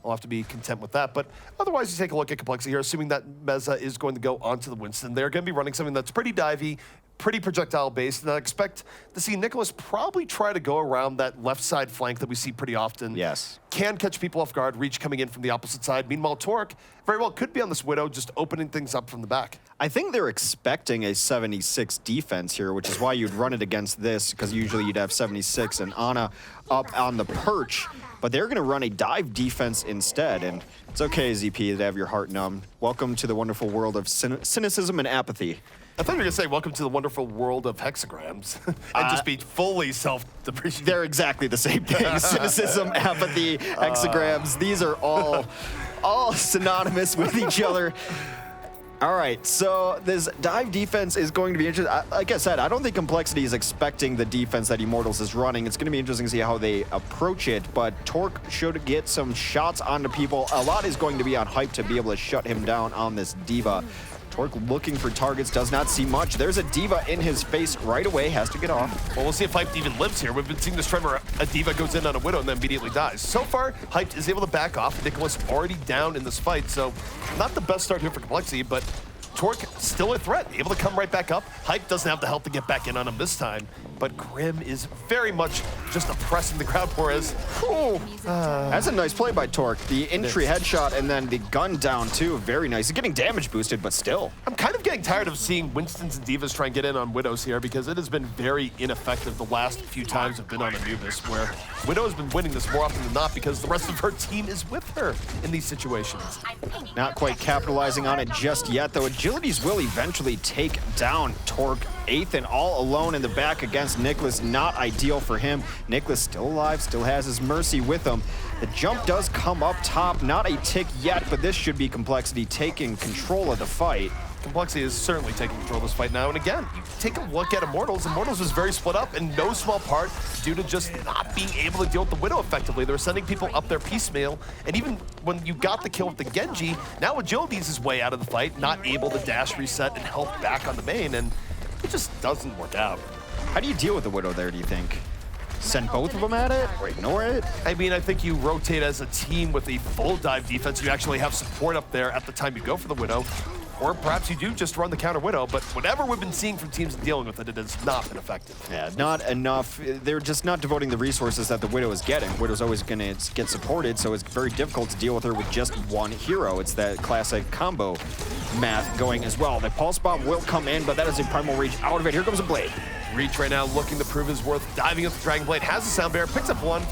S2: I'll have to be content with that. But otherwise, you take a look at compLexity here, assuming that Meza is going to go onto the Winston. They're going to be running something that's pretty divey, pretty projectile-based, and I expect to see Nicholas probably try to go around that left side flank that we see pretty often.
S3: Yes.
S2: Can catch people off guard, reach coming in from the opposite side. Meanwhile, Torque very well could be on this Widow, just opening things up from the back.
S3: I think they're expecting a 76 defense here, which is why you'd run it against this, because usually you'd have 76 and Ana up on the perch, but they're going to run a dive defense instead, and it's okay, ZP, to have your heart numb. Welcome to the wonderful world of cynicism and apathy.
S2: I thought you were going to say, welcome to the wonderful world of hexagrams, and just be fully self-depreciating.
S3: They're exactly the same thing. Cynicism, apathy, hexagrams, these are all synonymous with each other. All right, so this dive defense is going to be interesting. Like I said, I don't think compLexity is expecting the defense that Immortals is running. It's going to be interesting to see how they approach it, but Torque should get some shots onto people. A lot is going to be on Hype to be able to shut him down on this Diva. Torque looking for targets, does not see much. There's a Diva in his face right away, has to get off.
S2: Well, we'll see if Hyped even lives here. We've been seeing this trend where a Diva goes in on a Widow and then immediately dies. So far, Hyped is able to back off. Nicholas already down in this fight, so not the best start here for compLexity, but Torque still a threat, able to come right back up. Hype doesn't have the help to get back in on him this time, but Grim is very much just oppressing the crowd for us.
S3: That's a nice play by Torque. The entry headshot and then the gun down too, very nice. He's getting damage boosted, but still.
S2: I'm kind of getting tired of seeing Winstons and Divas try and get in on Widows here because it has been very ineffective the last few times I've been on Anubis, where Widow has been winning this more often than not because the rest of her team is with her in these situations.
S3: Not quite capitalizing on it just yet, though. Agilities will eventually take down Torque. Eighth and all alone in the back against Nicholas. Not ideal for him. Nicholas still alive, still has his Mercy with him. The jump does come up top. Not a tick yet, but this should be compLexity taking control of the fight.
S2: compLexity is certainly taking control of this fight now. And again, you take a look at Immortals. Immortals was very split up in no small part due to just not being able to deal with the Widow effectively. They were sending people up their piecemeal. And even when you got the kill with the Genji, now Agility's his way out of the fight, not able to dash reset and help back on the main. And it just doesn't work out.
S3: How do you deal with the Widow there, do you think? Send both of them at it or ignore it?
S2: I mean, I think you rotate as a team with a full dive defense. You actually have support up there at the time you go for the Widow. Or perhaps you do just run the counter Widow, but whatever we've been seeing from teams dealing with it, it has not been effective.
S3: Yeah, not enough. They're just not devoting the resources that the Widow is getting. Widow's always going to get supported, so it's very difficult to deal with her with just one hero. It's that classic combo math going as well. The Pulse Bomb will come in, but that is a Primal Rage out of it. Here comes a Blade.
S2: Reach right now looking to prove his worth, diving into the Dragon Blade, has a Sound Barrier, picks up one.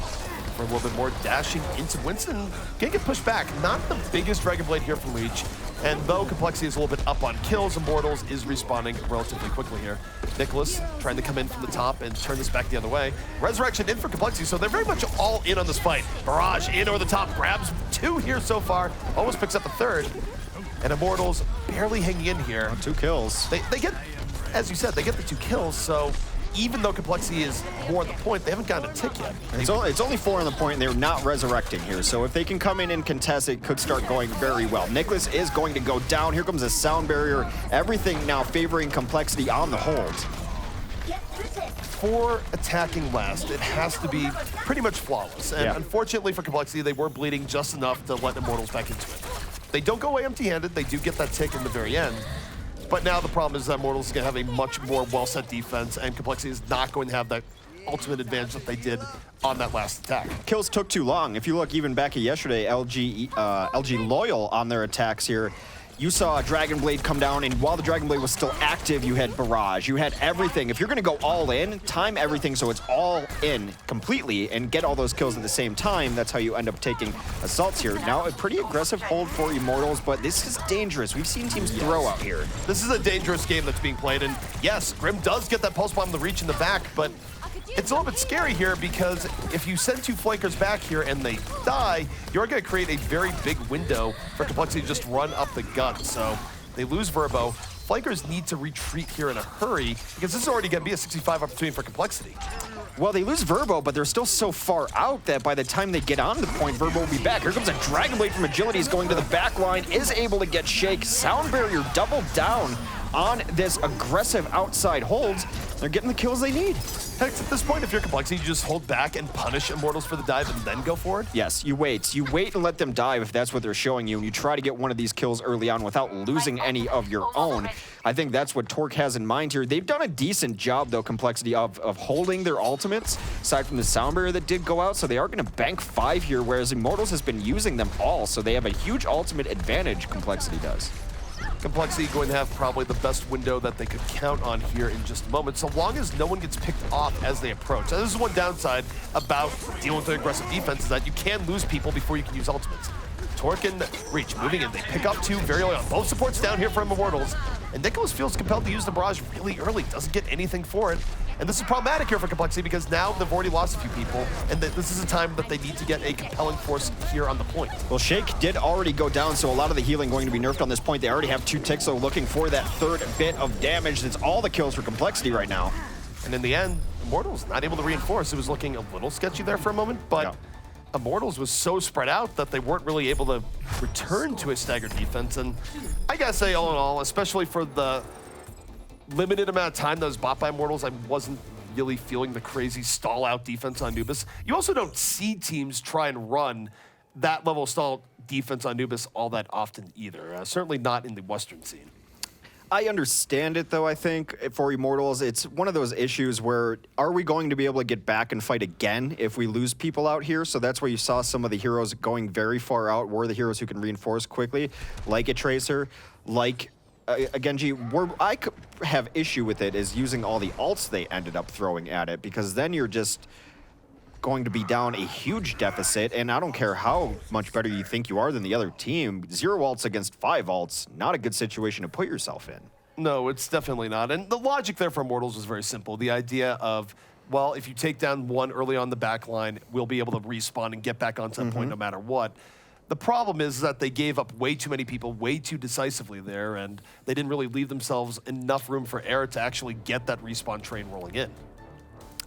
S2: For a little bit more, dashing into Winston. Gonna get pushed back. Not the biggest Dragon Blade here from Reach. And though compLexity is a little bit up on kills, Immortals is respawning relatively quickly here. Nicholas trying to come in from the top and turn this back the other way. Resurrection in for compLexity, so they're very much all in on this fight. Barrage in over the top, grabs two here so far, almost picks up a third. And Immortals barely hanging in here.
S3: 2 kills.
S2: They get, as you said, they get the 2 kills, so even though compLexity is more on the point, they haven't gotten a tick yet.
S3: It's only 4 on the point, and they're not resurrecting here. So if they can come in and contest, it could start going very well. Nicholas is going to go down. Here comes a Sound Barrier. Everything now favoring compLexity on the hold.
S2: For attacking last, it has to be pretty much flawless. And
S3: yeah.
S2: Unfortunately for compLexity, they were bleeding just enough to let Immortals back into it. They don't go away empty-handed. They do get that tick in the very end. But now the problem is that Immortals is going to have a much more well-set defense, and compLexity is not going to have that ultimate advantage that they did on that last attack.
S3: Kills took too long. If you look even back at yesterday, LG Loyal on their attacks here, you saw a Dragon Blade come down, and while the Dragon Blade was still active, you had Barrage, you had everything. If you're going to go all in, time everything so it's all in completely and get all those kills at the same time. That's how you end up taking assaults here. Now, a pretty aggressive hold for Immortals, but this is dangerous. We've seen teams throw out here.
S2: This is a dangerous game that's being played, and yes, Grim does get that Pulse Bomb, the reach in the back, but it's a little bit scary here because if you send 2 flankers back here and they die, you're going to create a very big window for compLexity to just run up the gun. So they lose Verbo. Flankers need to retreat here in a hurry because this is already going to be a 65 opportunity for compLexity.
S3: Well, they lose Verbo, but they're still so far out that by the time they get on the point, Verbo will be back. Here comes a Dragon Blade from Agility. He's going to the back line, is able to get Shake. Sound Barrier doubled down on this aggressive outside holds. They're getting the kills they need.
S2: Hex, at this point, if you're compLexity, you just hold back and punish Immortals for the dive and then go forward?
S3: Yes, you wait. You wait and let them dive if that's what they're showing you, and you try to get one of these kills early on without losing any of your own. I think that's what Torque has in mind here. They've done a decent job, though, compLexity, of holding their ultimates, aside from the Sound Barrier that did go out, so they are going to bank 5 here, whereas Immortals has been using them all, so they have a huge ultimate advantage, compLexity does.
S2: compLexity going to have probably the best window that they could count on here in just a moment, so long as no one gets picked off as they approach. Now, this is one downside about dealing with an aggressive defense is that you can lose people before you can use ultimates. Torque and Reach moving in. They pick up 2 very early on. Both supports down here from Immortals. And Nicholas feels compelled to use the barrage really early. Doesn't get anything for it. And this is problematic here for compLexity because now they've already lost a few people. And this is a time that they need to get a compelling force here on the point.
S3: Well, Shake did already go down, so a lot of the healing going to be nerfed on this point. They already have 2 ticks, so looking for that 3rd bit of damage. That's all the kills for compLexity right now.
S2: And in the end, Immortals not able to reinforce. It was looking a little sketchy there for a moment, but
S3: Yeah.
S2: Immortals was so spread out that they weren't really able to return to a staggered defense. And I gotta say, all in all, especially for the limited amount of time that was bought by Immortals, I wasn't really feeling the crazy stall-out defense on Anubis. You also don't see teams try and run that level of stall defense on Anubis all that often either. Certainly not in the Western scene.
S3: I understand it, though, I think, for Immortals. It's one of those issues where, are we going to be able to get back and fight again if we lose people out here? So that's where you saw some of the heroes going very far out, were the heroes who can reinforce quickly, like a Tracer, like a Genji. Where I have issue with it is using all the ults they ended up throwing at it, because then you're just going to be down a huge deficit, and I don't care how much better you think you are than the other team, 0 ults against 5 ults, not a good situation to put yourself in.
S2: No, it's definitely not. And the logic there for Immortals was very simple. The idea of, well, if you take down 1 early on the back line, we'll be able to respawn and get back onto that point no matter what. The problem is that they gave up way too many people way too decisively there, and they didn't really leave themselves enough room for error to actually get that respawn train rolling in.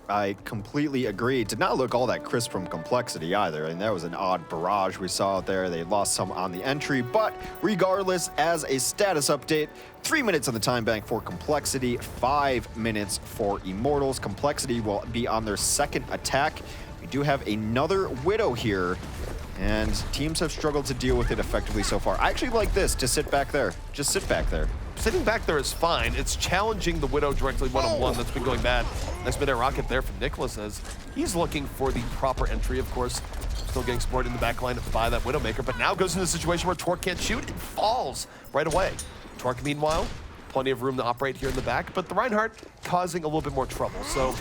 S3: I completely agree. It did not look all that crisp from compLexity either, and that was an odd barrage we saw out there. They lost some on the entry, but regardless, as a status update, 3 minutes on the time bank for compLexity, 5 minutes for Immortals. compLexity will be on their 2nd attack. We do have another Widow here, and teams have struggled to deal with it effectively so far. I actually like this, to sit back there. Just sit back there.
S2: Sitting back there is fine. It's challenging the Widow directly one-on-one that's been going bad. Nice mid-air rocket there from Nicholas as he's looking for the proper entry, of course. Still getting supported in the back line by that Widowmaker, but now goes into a situation where Torque can't shoot and falls right away. Torque, meanwhile, plenty of room to operate here in the back, but the Reinhardt causing a little bit more trouble. So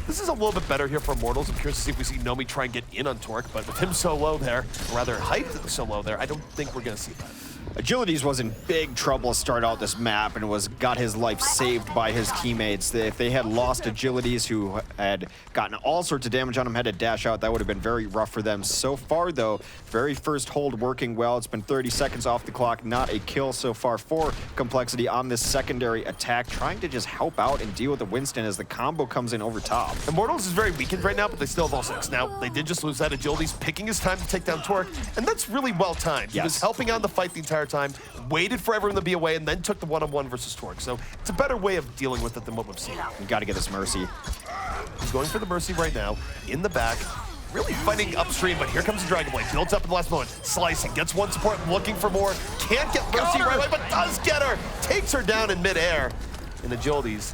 S2: this is a little bit better here for Immortals. I'm curious to see if we see Nomi try and get in on Torque, but with him so low there, or rather height so low there, I don't think we're going to see that.
S3: Agilities was in big trouble to start out this map and got his life saved by his teammates. If they had lost Agilities, who had gotten all sorts of damage on him, had to dash out, that would have been very rough for them. So far, though, very first hold working well. It's been 30 seconds off the clock, not a kill so far for compLexity on this secondary attack, trying to just help out and deal with the Winston as the combo comes in over top.
S2: Immortals is very weakened right now, but they still have all 6. Now, they did just lose that. Agility's picking his time to take down Torque, and that's really well timed. He was helping out the fight the entire time, waited for everyone to be away, and then took the one-on-one versus Torque. So it's a better way of dealing with it than what we've seen.
S3: You got to get this Mercy.
S2: He's going for the Mercy right now, in the back, really fighting upstream, but here comes the Dragon Blade. Builds up in the last moment, slicing, gets 1 support, looking for more. Can't get Mercy right away, but does get her. Takes her down in midair. In Agilities,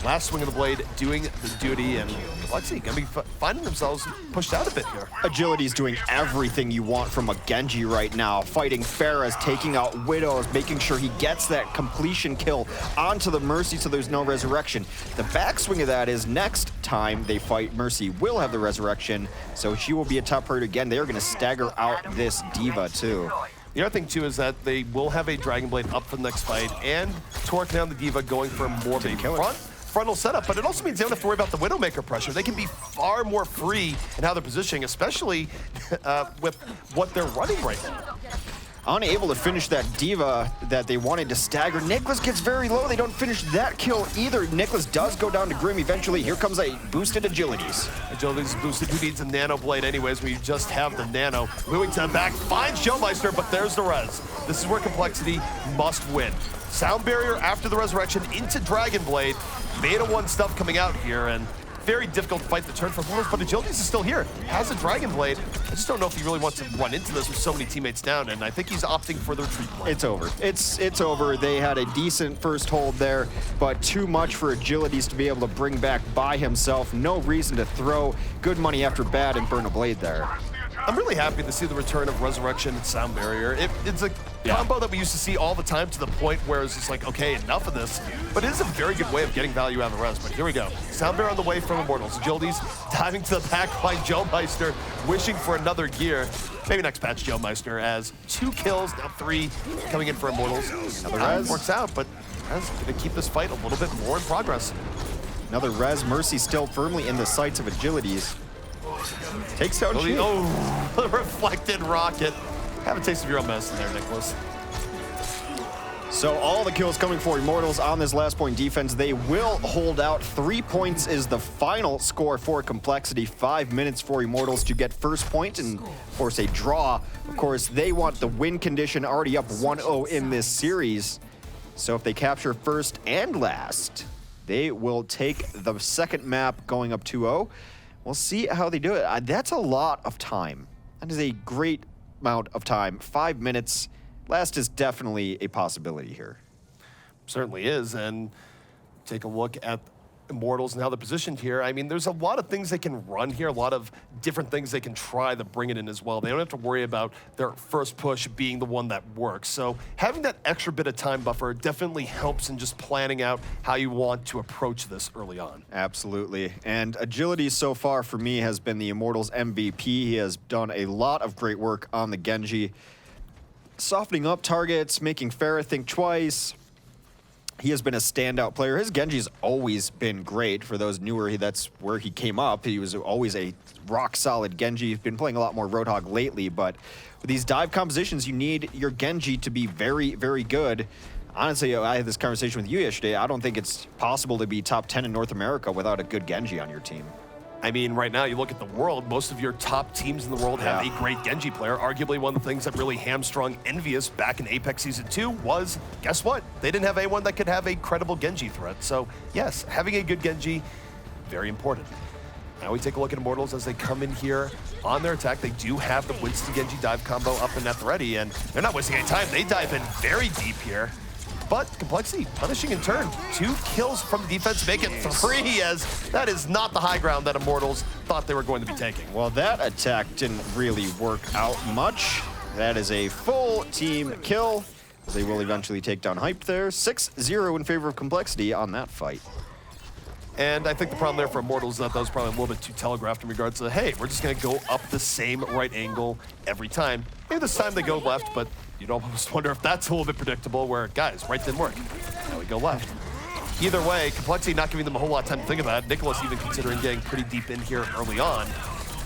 S2: last swing of the blade, doing the duty, and let's see, gonna be finding themselves pushed out a bit here.
S3: Agility's doing everything you want from a Genji right now, fighting Pharahs, taking out Widows, making sure he gets that completion kill onto the Mercy so there's no resurrection. The backswing of that is next time they fight, Mercy will have the resurrection, so she will be a top priority again. They are going to stagger out this Diva too.
S2: The other thing, too, is that they will have a Dragon Blade up for the next fight, and Torque now the Diva going for more of a front frontal setup, but it also means they don't have to worry about the Widowmaker pressure. They can be far more free in how they're positioning, especially with what they're running right now.
S3: Unable to finish that Diva that they wanted to stagger. Nicholas gets very low. They don't finish that kill either. Nicholas does go down to Grim eventually. Here comes a boosted Agilities.
S2: Agilities is boosted. Who needs a Nano Blade anyways when you just have the Nano? Moving to the back, finds Joemeister, but there's the res. This is where complexity must win. Sound Barrier after the Resurrection into Dragon Blade. Beta 1 stuff coming out here, and very difficult to fight the turn for Immortals, but Agilities is still here. Has a Dragon Blade. I just don't know if he really wants to run into this with so many teammates down, and I think he's opting for the retreat play.
S3: It's over. It's over. They had a decent first hold there, but too much for Agilities to be able to bring back by himself. No reason to throw good money after bad and burn a blade there.
S2: I'm really happy to see the return of Resurrection and Sound Barrier. It's a combo that we used to see all the time, to the point where it's just like, okay, enough of this. But it is a very good way of getting value out of the res. But here we go. Sound Barrier on the way from Immortals. Agilities diving to the back by Joemeister, wishing for another gear. Maybe next patch Joemeister, as 2 kills, now 3 coming in for Immortals.
S3: Another res
S2: works out, but Res going to keep this fight a little bit more in progress.
S3: Another res. Mercy still firmly in the sights of Agilities. Takes down Sheik.
S2: Oh, the reflected rocket. Have a taste of your own medicine there, Nicholas.
S3: So all the kills coming for Immortals on this last point defense. They will hold out. 3 points is the final score for complexity. 5 minutes for Immortals to get first point and force a draw. Of course, they want the win condition, already up 1-0 in this series. So if they capture first and last, they will take the second map going up 2-0. We'll see how they do it. That's a lot of time. That is a great amount of time. 5 minutes. Last is definitely a possibility here.
S2: Certainly is, and take a look at Immortals and how they're positioned here. I mean, there's a lot of things they can run here, a lot of different things they can try to bring it in as well. They don't have to worry about their first push being the one that works. So having that extra bit of time buffer definitely helps in just planning out how you want to approach this early on.
S3: Absolutely. And Agility so far for me has been the Immortals MVP. He has done a lot of great work on the Genji. Softening up targets, making Pharah think twice. He has been a standout player. His Genji's always been great. For those newer, that's where he came up. He was always a rock-solid Genji. He's been playing a lot more Roadhog lately, but with these dive compositions, you need your Genji to be very, very good. Honestly, I had this conversation with you yesterday. I don't think it's possible to be top 10 in North America without a good Genji on your team.
S2: I mean, right now, you look at the world, most of your top teams in the world have a great Genji player. Arguably, one of the things that really hamstrung Envious back in Apex Season 2 was, guess what? They didn't have anyone that could have a credible Genji threat. So, yes, having a good Genji, very important. Now we take a look at Immortals as they come in here on their attack. They do have the Winston Genji dive combo up and at the ready, and they're not wasting any time. They dive in very deep here. But complexity punishing in turn. 2 kills from the defense, make it 3, as that is not the high ground that Immortals thought they were going to be taking.
S3: Well, that attack didn't really work out much. That is a full team kill. They will eventually take down Hype there. 6-0 in favor of complexity on that fight.
S2: And I think the problem there for Immortals is that was probably a little bit too telegraphed in regards to, hey, we're just going to go up the same right angle every time. Maybe this time they go left, but you'd almost wonder if that's a little bit predictable, where, guys, right didn't work. Now we go left. Either way, complexity not giving them a whole lot of time to think about it. Nicholas even considering getting pretty deep in here early on.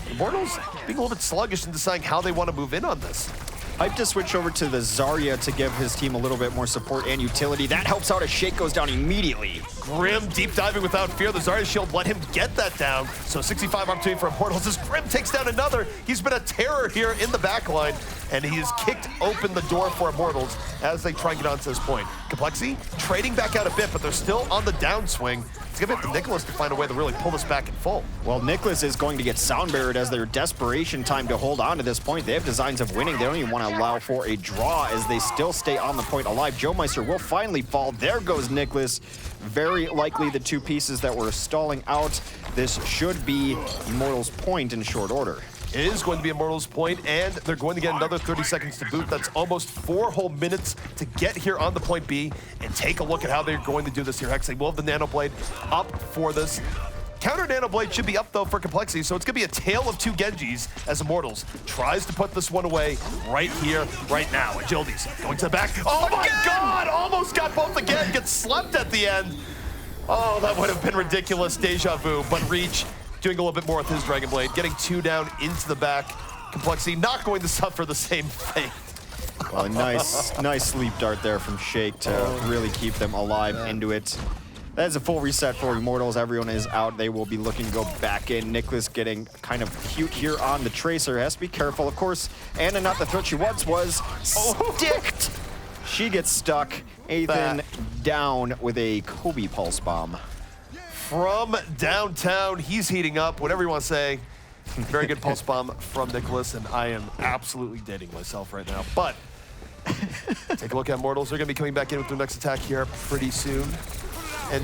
S2: Immortals being a little bit sluggish in deciding how they want to move in on this.
S3: Hype to switch over to the Zarya to give his team a little bit more support and utility. That helps out as Shake goes down immediately.
S2: Grim deep diving without fear. The Zarya shield let him get that down. So 65 opportunity for Immortals as Grim takes down another. He's been a terror here in the backline, and he has kicked open the door for Immortals as they try and get onto this point. Complexity trading back out a bit, but they're still on the downswing. It's gonna be up to Nicholas to find a way to really pull this back in full.
S3: Well, Nicholas is going to get sound barriered as their desperation time to hold on to this point. They have designs of winning. They don't even want to allow for a draw as they still stay on the point alive. Joemeister will finally fall. There goes Nicholas. Very likely the 2 pieces that were stalling out. This should be Immortals' point in short order.
S2: It is going to be Immortals' point, and they're going to get another 30 seconds to boot. That's almost 4 whole minutes to get here on the point B, and take a look at how they're going to do this here. Hex, they will have the Nano Blade up for this. Counter Nano Blade should be up, though, for complexity, so it's going to be a tale of 2 Genjis as Immortals tries to put this one away right here, right now. Agilities going to the back. Oh, my God! Almost got both again. Gets slept at the end. Oh, that would have been ridiculous deja vu, but Reach doing a little bit more with his Dragon Blade, getting 2 down into the back. compLexity not going to suffer the same fate.
S3: Well, a nice sleep dart there from Shake to really keep them alive into it. That is a full reset for Immortals. Everyone is out. They will be looking to go back in. Nicholas getting kind of cute here on the Tracer. Has to be careful. Of course, Anna, not the threat she once was, sticked. She gets stuck. Ethan down with a Kobe Pulse Bomb.
S2: From downtown, he's heating up, whatever you want to say. Very good Pulse Bomb from Nicholas, and I am absolutely dating myself right now. But take a look at Immortals. They're going to be coming back in with their next attack here pretty soon. And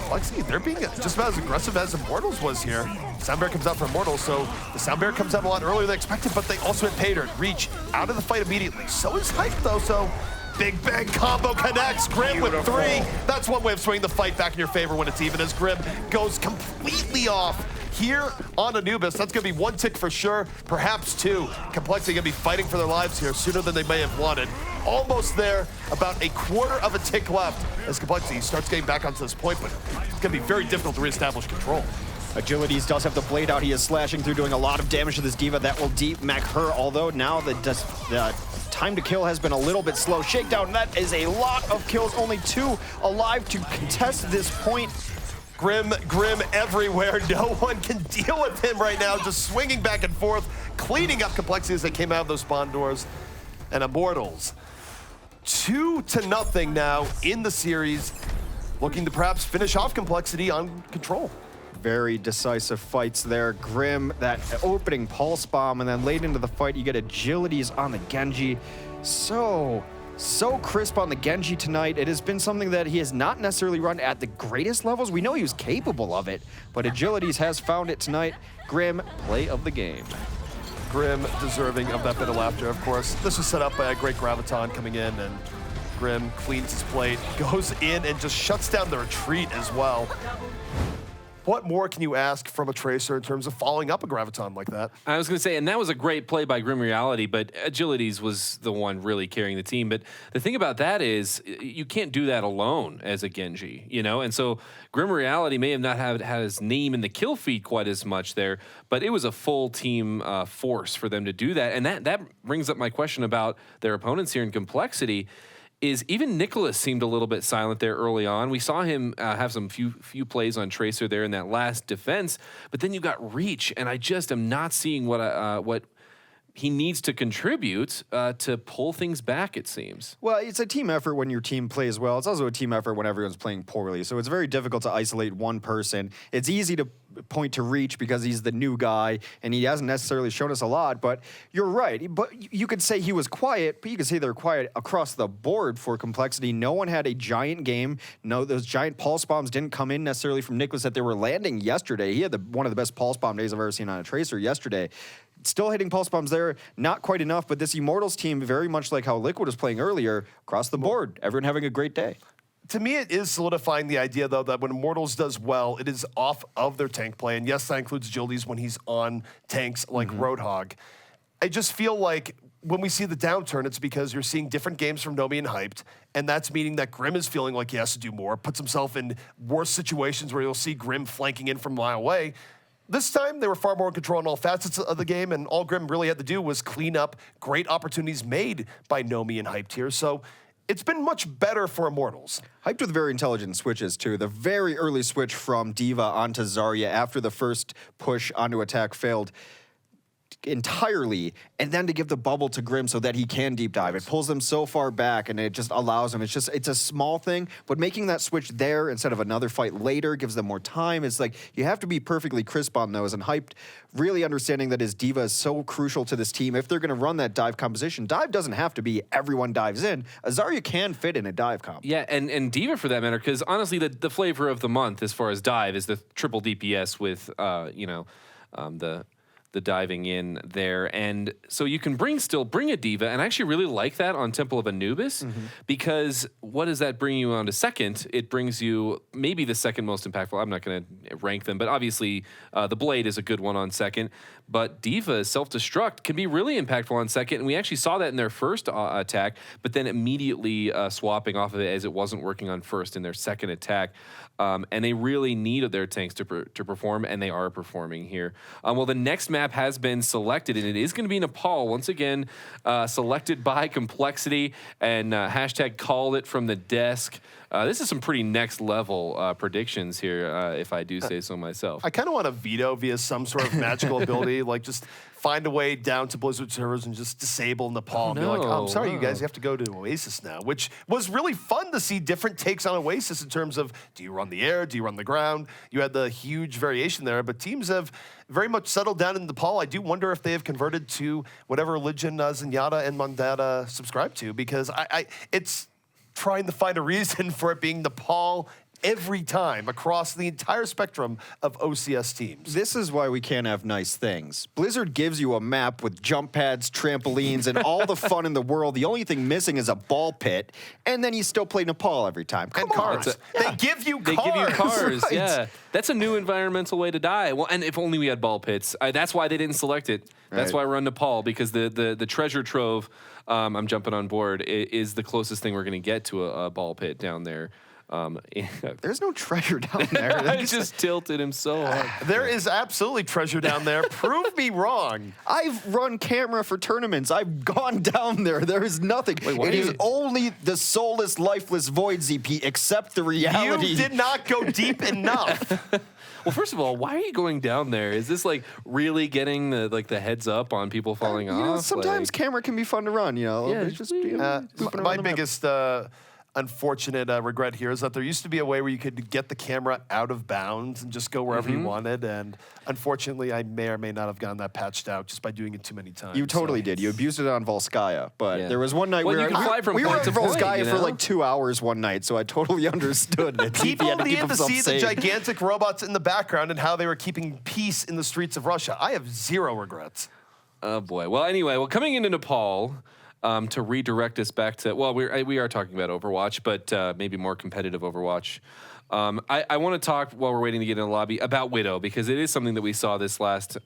S2: Lexi, they're being just about as aggressive as Immortals was here. Sound Bear comes out for Immortals, so the Sound Bear comes out a lot earlier than expected, but they also hit Pay Dirt. Reach out of the fight immediately. So is Hype, though, so Big Bang combo connects. Grim with 3. That's one way of swinging the fight back in your favor when it's even, as Grim goes completely off here on Anubis. That's going to be 1 tick for sure, perhaps 2. compLexity going to be fighting for their lives here sooner than they may have wanted. Almost there, about a quarter of a tick left as compLexity starts getting back onto this point, but it's going to be very difficult to reestablish control.
S3: Agilities does have the blade out. He is slashing through, doing a lot of damage to this D.Va. That will deep mech her, although now the time to kill has been a little bit slow. Shakedown, that is a lot of kills. Only 2 alive to contest this point.
S2: Grim everywhere. No one can deal with him right now. Just swinging back and forth, cleaning up compLexity as they came out of those spawn doors. And Immortals, 2-0 now in the series, looking to perhaps finish off compLexity on control.
S3: Very decisive fights there. Grim, that opening Pulse Bomb, and then late into the fight, you get Agilities on the Genji. So crisp on the Genji tonight. It has been something that he has not necessarily run at the greatest levels. We know he was capable of it, but Agilities has found it tonight. Grim, play of the game.
S2: Grim deserving of that bit of laughter, of course. This was set up by a great Graviton coming in, and Grim cleans his plate, goes in, and just shuts down the retreat as well. What more can you ask from a Tracer in terms of following up a Graviton like that?
S1: I was going to say, and that was a great play by Grim Reality, but Agilities was the one really carrying the team. But the thing about that is you can't do that alone as a Genji, you know? And so Grim Reality may have not had his name in the kill feed quite as much there, but it was a full team force for them to do that. And that brings up my question about their opponents here in compLexity. Is even Nicholas seemed a little bit silent there early on. We saw him have some few plays on Tracer there in that last defense, but then you got Reach, and I just am not seeing what he needs to contribute to pull things back, it seems.
S3: Well, it's a team effort when your team plays well. It's also a team effort when everyone's playing poorly. So it's very difficult to isolate one person. It's easy to point to Reach because he's the new guy and he hasn't necessarily shown us a lot, but you're right. But you could say he was quiet, but you could say they're quiet across the board for compLexity. No one had a giant game. No, those giant Pulse Bombs didn't come in necessarily from Nicholas that they were landing yesterday. He had one of the best Pulse Bomb days I've ever seen on a Tracer yesterday. Still hitting Pulse Bombs there, not quite enough, but this Immortals team, very much like how Liquid was playing earlier, across the board, everyone having a great day.
S2: To me, it is solidifying the idea, though, that when Immortals does well, it is off of their tank play. And yes, that includes Agilities when he's on tanks like Roadhog. I just feel like when we see the downturn, it's because you're seeing different games from Nomi and Hyped, and that's meaning that Grim is feeling like he has to do more, puts himself in worse situations where you'll see Grim flanking in from a mile away. This time, they were far more in control in all facets of the game, and all Grim really had to do was clean up great opportunities made by Nomi and Hyped here. So it's been much better for Immortals.
S3: Hyped with very intelligent switches, too. The very early switch from D.Va onto Zarya after the first push onto attack failed entirely, and then to give the bubble to Grim so that he can deep dive. It pulls them so far back, and it just allows him. It's a small thing, but making that switch there instead of another fight later gives them more time. It's like you have to be perfectly crisp on those, and Hyped really understanding that his D.Va is so crucial to this team. If they're going to run that dive composition, dive doesn't have to be everyone dives in. Zarya can fit in a dive comp.
S1: Yeah, and D.Va for that matter, because honestly, the flavor of the month as far as dive is the triple DPS with, the diving in there. And so you can still bring a D.Va, and I actually really like that on Temple of Anubis, because what does that bring you on to second? It brings you maybe the second most impactful. I'm not going to rank them, but obviously the Blade is a good one on second. But D.Va's self-destruct can be really impactful on second, and we actually saw that in their first attack, but then immediately swapping off of it as it wasn't working on first in their second attack. and they really need their tanks to perform, and they are performing here. Well, the next map has been selected, and it is going to be Nepal once again, selected by compLexity, and hashtag called it from the desk. This is some pretty next level predictions here, if I do say so myself.
S2: I kind of want to veto via some sort of magical ability, like just find a way down to Blizzard servers and just disable Nepal. And be like, oh, I'm sorry, you guys, you have to go to Oasis now, which was really fun to see different takes on Oasis in terms of, do you run the air, do you run the ground? You had the huge variation there, but teams have very much settled down in Nepal. I do wonder if they have converted to whatever religion Zenyatta and Mandata subscribe to, because it's trying to find a reason for it being Nepal every time across the entire spectrum of OCS teams.
S3: This is why we can't have nice things. Blizzard gives you a map with jump pads, trampolines, and all the fun in the world. The only thing missing is a ball pit, and then you still play Nepal every time.
S2: And cars. They give you cars.
S1: They give you cars,
S3: Right.
S1: yeah. That's a new environmental way to die. Well, and if only we had ball pits. That's why they didn't select it. That's
S3: Right.
S1: why we're on Nepal, because the treasure trove, I'm jumping on board, is the closest thing we're going to get to a ball pit down there.
S3: There's no treasure down there.
S1: I just tilted him so hard.
S2: There is absolutely treasure down there. Prove me wrong.
S3: I've run camera for tournaments. I've gone down there. There is nothing.
S1: why
S3: It is
S1: you-
S3: only the soulless, lifeless void, ZP, except the reality.
S2: You did not go deep enough.
S1: Well, first of all, why are you going down there? Is this like really getting the heads up on people falling
S3: You
S1: off?
S3: know, sometimes
S1: Like-
S3: camera can be fun to run, you know.
S1: Yeah,
S3: It's just, you know, pooping
S2: My
S3: around the map.
S2: biggest unfortunate regret here is that there used to be a way where you could get the camera out of bounds and just go wherever you wanted, and unfortunately I may or may not have gotten that patched out just by doing it too many times.
S3: You totally did. You abused it on Volskaya, but
S1: Yeah.
S3: there was one night
S1: Well,
S3: we
S1: you
S3: were,
S1: can fly from
S3: we were
S1: point
S3: at
S1: to point,
S3: Volskaya
S1: you
S3: for
S1: know?
S3: like 2 hours one night, so I totally understood it.
S2: People
S3: keep
S2: needed to
S3: himself
S2: see the
S3: safe.
S2: gigantic robots in the background and how they were keeping peace in the streets of Russia. I have zero regrets.
S1: Oh boy. Well, anyway, coming into Nepal, to redirect us back to, well, we are talking about Overwatch, but maybe more competitive Overwatch. I want to talk while we're waiting to get in the lobby about Widow, because it is something that we saw this last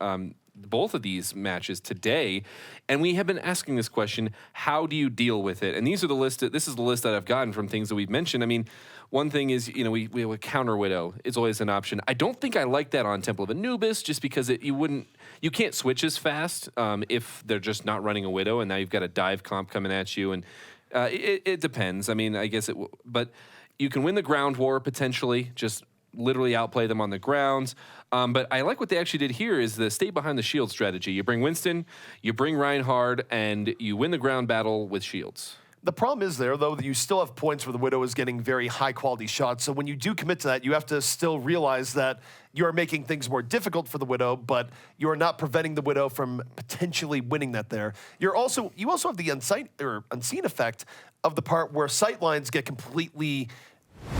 S1: both of these matches today, and we have been asking this question: how do you deal with it? And these are the list. This is the list that I've gotten from things that we've mentioned. I mean, one thing is, you know, we have a counter Widow. It's always an option. I don't think I like that on Temple of Anubis, just because you can't switch as fast if they're just not running a Widow, and now you've got a dive comp coming at you, and it depends. I mean, I guess but you can win the ground war potentially, just literally outplay them on the grounds. But I like what they actually did here is the stay behind the shield strategy. You bring Winston, you bring Reinhard, and you win the ground battle with shields.
S2: The problem is there, though, that you still have points where the Widow is getting very high-quality shots. So when you do commit to that, you have to still realize that you are making things more difficult for the Widow, but you are not preventing the Widow from potentially winning that there. You also have the unseen effect of the part where sight lines get completely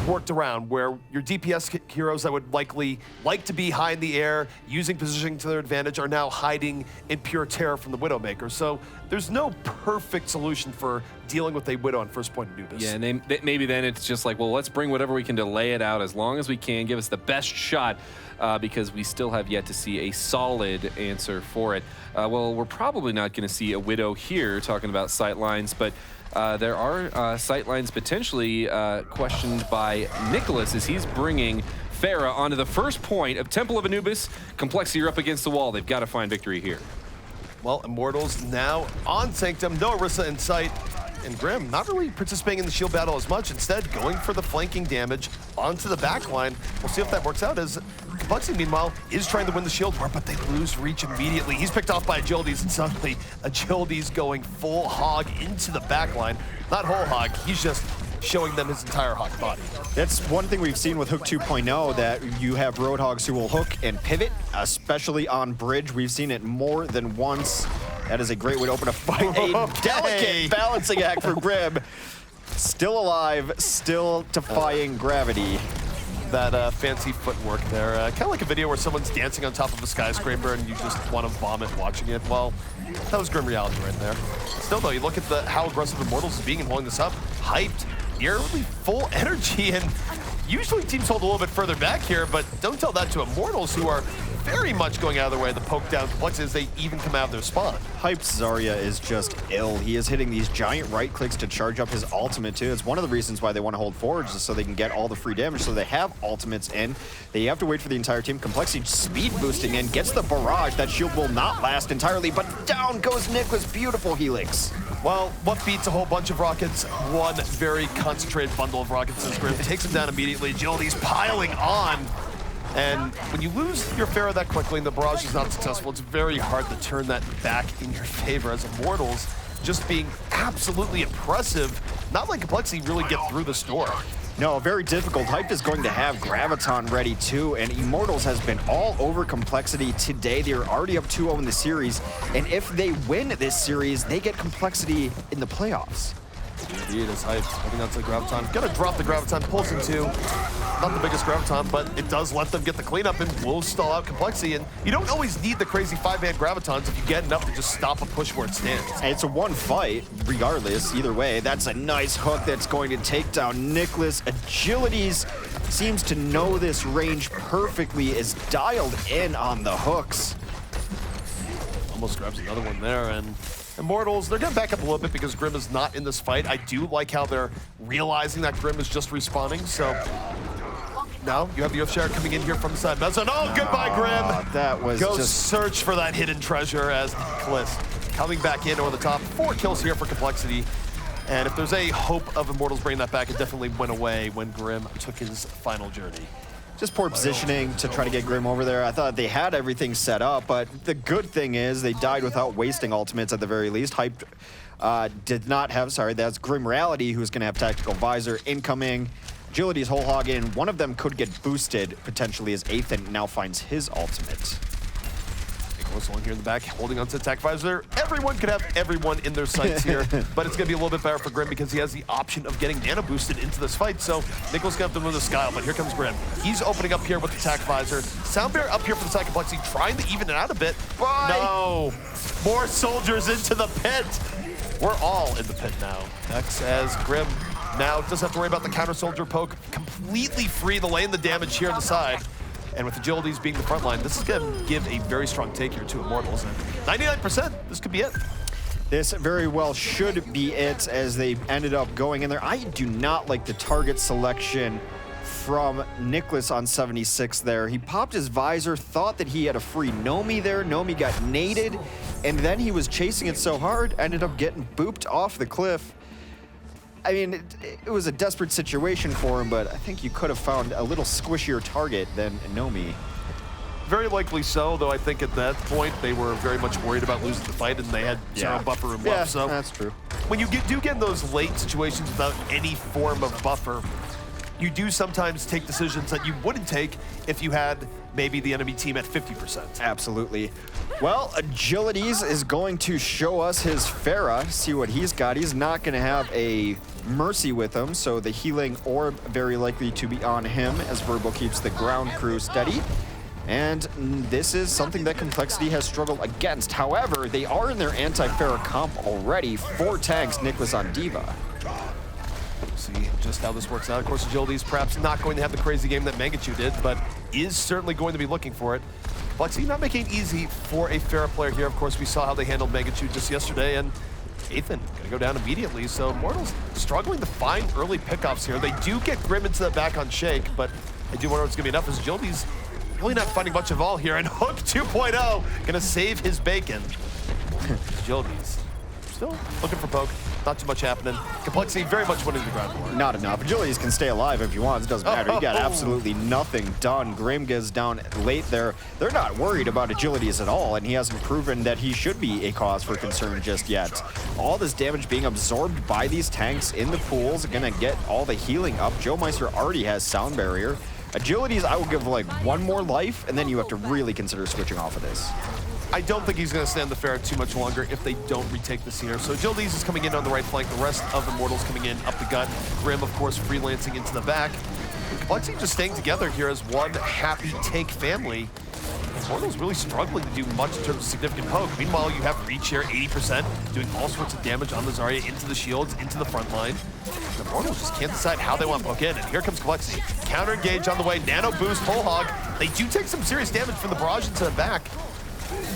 S2: worked around, where your DPS heroes that would likely like to be high in the air, using positioning to their advantage, are now hiding in pure terror from the Widowmaker. So there's no perfect solution for dealing with a Widow on first point Anubis.
S1: Yeah, and maybe then it's just like, well, let's bring whatever we can to lay it out as long as we can, give us the best shot, because we still have yet to see a solid answer for it. Well, we're probably not going to see a Widow here talking about sightlines, but there are sightlines potentially questioned by Nicholas as he's bringing Farah onto the first point of Temple of Anubis. compLexity are up against the wall. They've got to find victory here.
S2: Well, Immortals now on Sanctum. No Orisa in sight. And Grim not really participating in the shield battle as much, instead going for the flanking damage onto the back line. We'll see if that works out, as compLexity, meanwhile, is trying to win the shield war, but they lose reach immediately. He's picked off by Agilities, and suddenly Agilities going full hog into the back line. Not whole hog, he's just showing them his entire hog body.
S3: That's one thing we've seen with Hook 2.0, that you have Roadhogs who will hook and pivot, especially on bridge. We've seen it more than once. That is a great way to open a fight. A delicate balancing act for Grim. Still alive, still defying gravity.
S2: That fancy footwork there. Kind of like a video where someone's dancing on top of a skyscraper and you just want to vomit watching it. Well, that was grim reality right there. Still, though, you look at how aggressive Immortals is being and holding this up. Hyped, nearly full energy, and Usually teams hold a little bit further back here, but don't tell that to Immortals, who are very much going out of their way to poke down complexity as they even come out of their spawn.
S3: Hype's Zarya is just ill. He is hitting these giant right clicks to charge up his ultimate too. It's one of the reasons why they want to hold forwards, is so they can get all the free damage, so they have ultimates in. They have to wait for the entire team. Complexity speed boosting in, gets the barrage. That shield will not last entirely, but down goes Nicholas. Beautiful helix.
S2: Well, what beats a whole bunch of rockets? One very concentrated bundle of rockets as Grim takes him down immediately. Agility's piling on. And when you lose your Pharah that quickly and the barrage is not successful, it's very hard to turn that back in your favor as Immortals just being absolutely impressive. Not like complexity really get through the store.
S3: No, very difficult. Hype is going to have Graviton ready too, and Immortals has been all over complexity today. They are already up 2-0 in the series, and if they win this series, they get complexity in the playoffs.
S2: Indeed, as Hype holding on to the Graviton. Gonna drop the Graviton, pulls him too. Not the biggest Graviton, but it does let them get the cleanup and will stall out complexity. And you don't always need the crazy 5-man Gravitons if you get enough to just stop a push where it stands.
S3: And it's a one fight, regardless, either way. That's a nice hook that's going to take down Nicholas. Agilities seems to know this range perfectly, is dialed in on the hooks.
S2: Almost grabs another one there, and Immortals, they're gonna back up a little bit because Grim is not in this fight. I do like how they're realizing that Grim is just respawning, so now you have the Earthshare coming in here from the side. Mezzo, oh, goodbye, Grim.
S3: That was
S2: Go
S3: just...
S2: search for that hidden treasure as Nicholas coming back in over the top. 4 kills here for complexity. And if there's a hope of Immortals bringing that back, it definitely went away when Grim took his final journey.
S3: Just poor positioning to try to get Grim over there. I thought they had everything set up, but the good thing is they died without wasting ultimates at the very least. Hype did not have, sorry, that's Grim Reality, who's going to have Tactical Visor incoming. Agility's whole hog in. One of them could get boosted potentially as Ethan now finds his ultimate.
S2: Nicholas one here in the back, holding onto Attack Visor. Everyone could have everyone in their sights here, but it's going to be a little bit better for Grim because he has the option of getting nano boosted into this fight. So Nicholas going to have to move the Skyle, but here comes Grim. He's opening up here with Attack Visor. Soundbear up here for the side complexity, trying to even it out a bit. No! More soldiers into the pit! We're all in the pit now. Next, as Grim now doesn't have to worry about the counter soldier poke. Completely free to lane the damage here on the side. And with Agilities being the front line, this is going to give a very strong take here to Immortals. And 99%, this could be it.
S3: This very well should be it as they ended up going in there. I do not like the target selection from Nicholas on 76 there. He popped his visor, thought that he had a free Nomi there. Nomi got naded, and then he was chasing it so hard, ended up getting booped off the cliff. I mean, it was a desperate situation for him, but I think you could have found a little squishier target than Nomi.
S2: Very likely so, though I think at that point they were very much worried about losing the fight and they had zero buffer room left. So
S3: that's true.
S2: When you do get in those late situations without any form of buffer, you do sometimes take decisions that you wouldn't take if you had maybe the enemy team at 50%.
S3: Absolutely. Well, Agilities is going to show us his Pharah, see what he's got. He's not going to have a Mercy with him, so the healing orb very likely to be on him as Verbal keeps the ground crew steady. And this is something that complexity has struggled against. However, they are in their anti-Pharah comp already. 4 tanks, Nicholas on Diva.
S2: See just how this works out. Of course, Agility's perhaps not going to have the crazy game that Mangachu did, but is certainly going to be looking for it. Complexity not making it easy for a Pharah player here. Of course, we saw how they handled Mangachu just yesterday, and Ethan gonna go down immediately. So Immortals struggling to find early pickoffs here. They do get Grim into the back on Shake, but I do wonder if it's gonna be enough as Agility's really not finding much of all here, and Hook 2.0 gonna save his bacon. Agility's still looking for poke. Not too much happening. Complexity very much winning the ground war.
S3: Not enough. Agilities can stay alive if he wants. It doesn't matter. He got absolutely nothing done. Grim gets down late there. They're not worried about Agilities at all, and he hasn't proven that he should be a cause for concern just yet. All this damage being absorbed by these tanks in the pools, gonna get all the healing up. Joe Meister already has Sound Barrier. Agilities, I will give like one more life, and then you have to really consider switching off of this.
S2: I don't think he's going to stand the Pharah too much longer if they don't retake this here. So Agilities is coming in on the right flank. The rest of Immortals coming in up the gut. Grim, of course, freelancing into the back. And complexity just staying together here as one happy tank family. Immortals really struggling to do much in terms of significant poke. Meanwhile, you have Reach here, 80%, doing all sorts of damage on the Zarya, into the shields, into the front line. The Immortals just can't decide how they want to poke in, and here comes compLexity. Counter engage on the way, nano boost, whole hog. They do take some serious damage from the barrage into the back.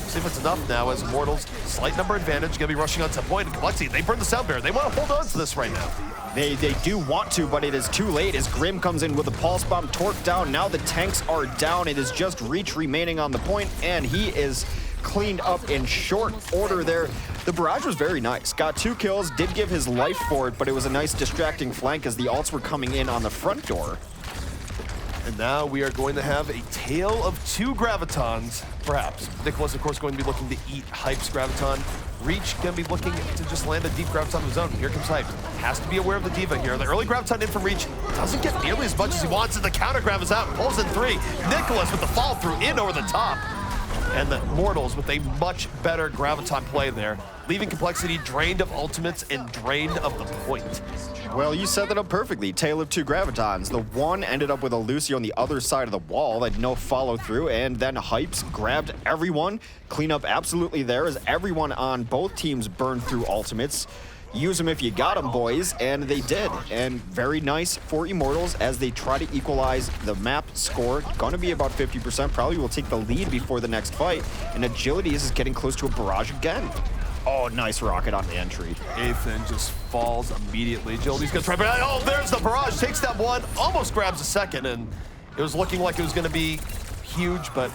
S2: See if it's enough now as Immortals, slight number advantage, gonna be rushing onto point, and compLexity, they burn the sound barrier. They want to hold on to this right now.
S3: They do want to, but it is too late as Grim comes in with a pulse bomb, torque down. Now the tanks are down. It is just Reach remaining on the point, and he is cleaned up in short order there. The barrage was very nice. Got 2 kills, did give his life for it, but it was a nice distracting flank as the ults were coming in on the front door.
S2: And now we are going to have a tale of 2 Gravitons, perhaps. Nicholas, of course, going to be looking to eat Hype's Graviton. Reach going to be looking to just land a deep Graviton of his own. Here comes Hype. Has to be aware of the D.Va here. The early Graviton in from Reach doesn't get nearly as much as he wants, and the counter grab is out. Pulls in 3. Nicholas with the fall through in over the top. And the Immortals with a much better Graviton play there, leaving compLexity drained of ultimates and drained of the point.
S3: Well, you set that up perfectly. Tale of 2 Gravitons. The one ended up with a Lucio on the other side of the wall, had no follow through, and then Hypes grabbed everyone. Cleanup absolutely there as everyone on both teams burned through ultimates. Use them if you got them, boys, and they did. And very nice for Immortals as they try to equalize the map score. Gonna be about 50%, probably will take the lead before the next fight. And Agilities is getting close to a barrage again. Oh, nice rocket on the entry.
S2: Ethan just falls immediately. Agility's gonna try, but oh, there's the barrage. Takes that one, almost grabs a second, and it was looking like it was gonna be huge, but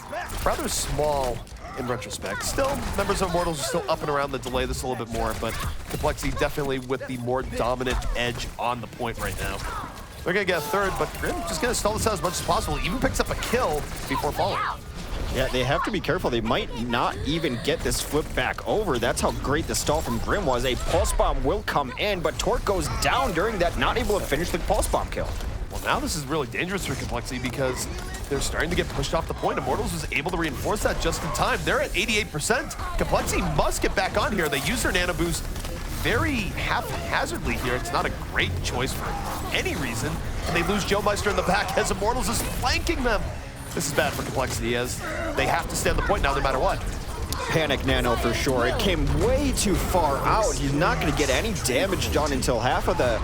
S2: rather small in retrospect. Still, members of Immortals are still up and around the delay this a little bit more, but compLexity definitely with the more dominant edge on the point right now. They're gonna get a third, but Grim just gonna stall this out as much as possible. Even picks up a kill before falling.
S3: Yeah, they have to be careful. They might not even get this flip back over. That's how great the stall from Grim was. A pulse bomb will come in, but Torque goes down during that, not able to finish the pulse bomb kill.
S2: Well, now this is really dangerous for compLexity because they're starting to get pushed off the point. Immortals was able to reinforce that just in time. They're at 88%. compLexity must get back on here. They use their nano boost very haphazardly here. It's not a great choice for any reason. And they lose Joe Meister in the back as Immortals is flanking them. This is bad for compLexity as they have to stay on the point now no matter what.
S3: Panic nano for sure. It came way too far out. He's not going to get any damage done until half of the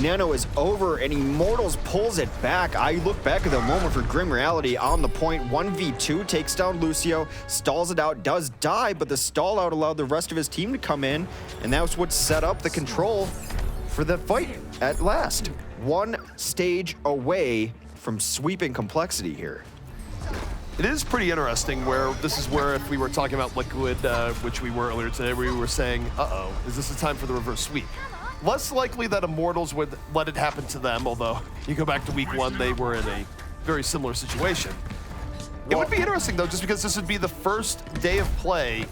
S3: nano is over, and Immortals pulls it back. I look back at the moment for Grim Reality on the point. 1v2 takes down Lucio, stalls it out, does die, but the stall out allowed the rest of his team to come in, and that was what set up the control for the fight at last. One stage away from sweeping compLexity here.
S2: It is pretty interesting where this is where if we were talking about Liquid, which we were earlier today, we were saying, uh-oh, is this the time for the reverse sweep? Less likely that Immortals would let it happen to them, although you go back to week 1, they were in a very similar situation. It would be interesting though, just because this would be the first day of play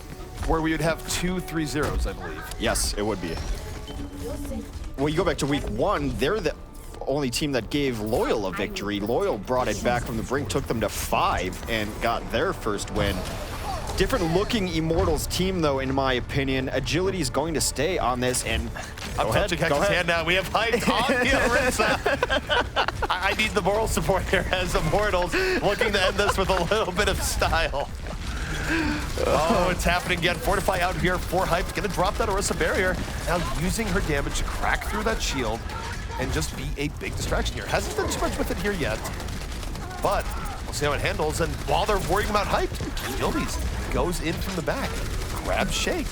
S2: where we would have 2 3-0s, I believe.
S3: Yes, it would be. Well, you go back to week 1, they're the only team that gave Loyal a victory. Loyal brought it back from the brink, took them to 5, and got their first win. Different looking Immortals team, though, in my opinion. Agility is going to stay on this, and
S2: I'm touching Hex's hand now. We have Hype on the Arisa. I need the moral support here as Immortals looking to end this with a little bit of style. Oh, it's happening again. Fortify out here for Hype. Gonna drop that Orisa barrier. Now using her damage to crack through that shield and just be a big distraction here. Hasn't done too much with it here yet, but we'll see how it handles. And while they're worrying about Hype, Agilities goes in from the back, grabs Shake.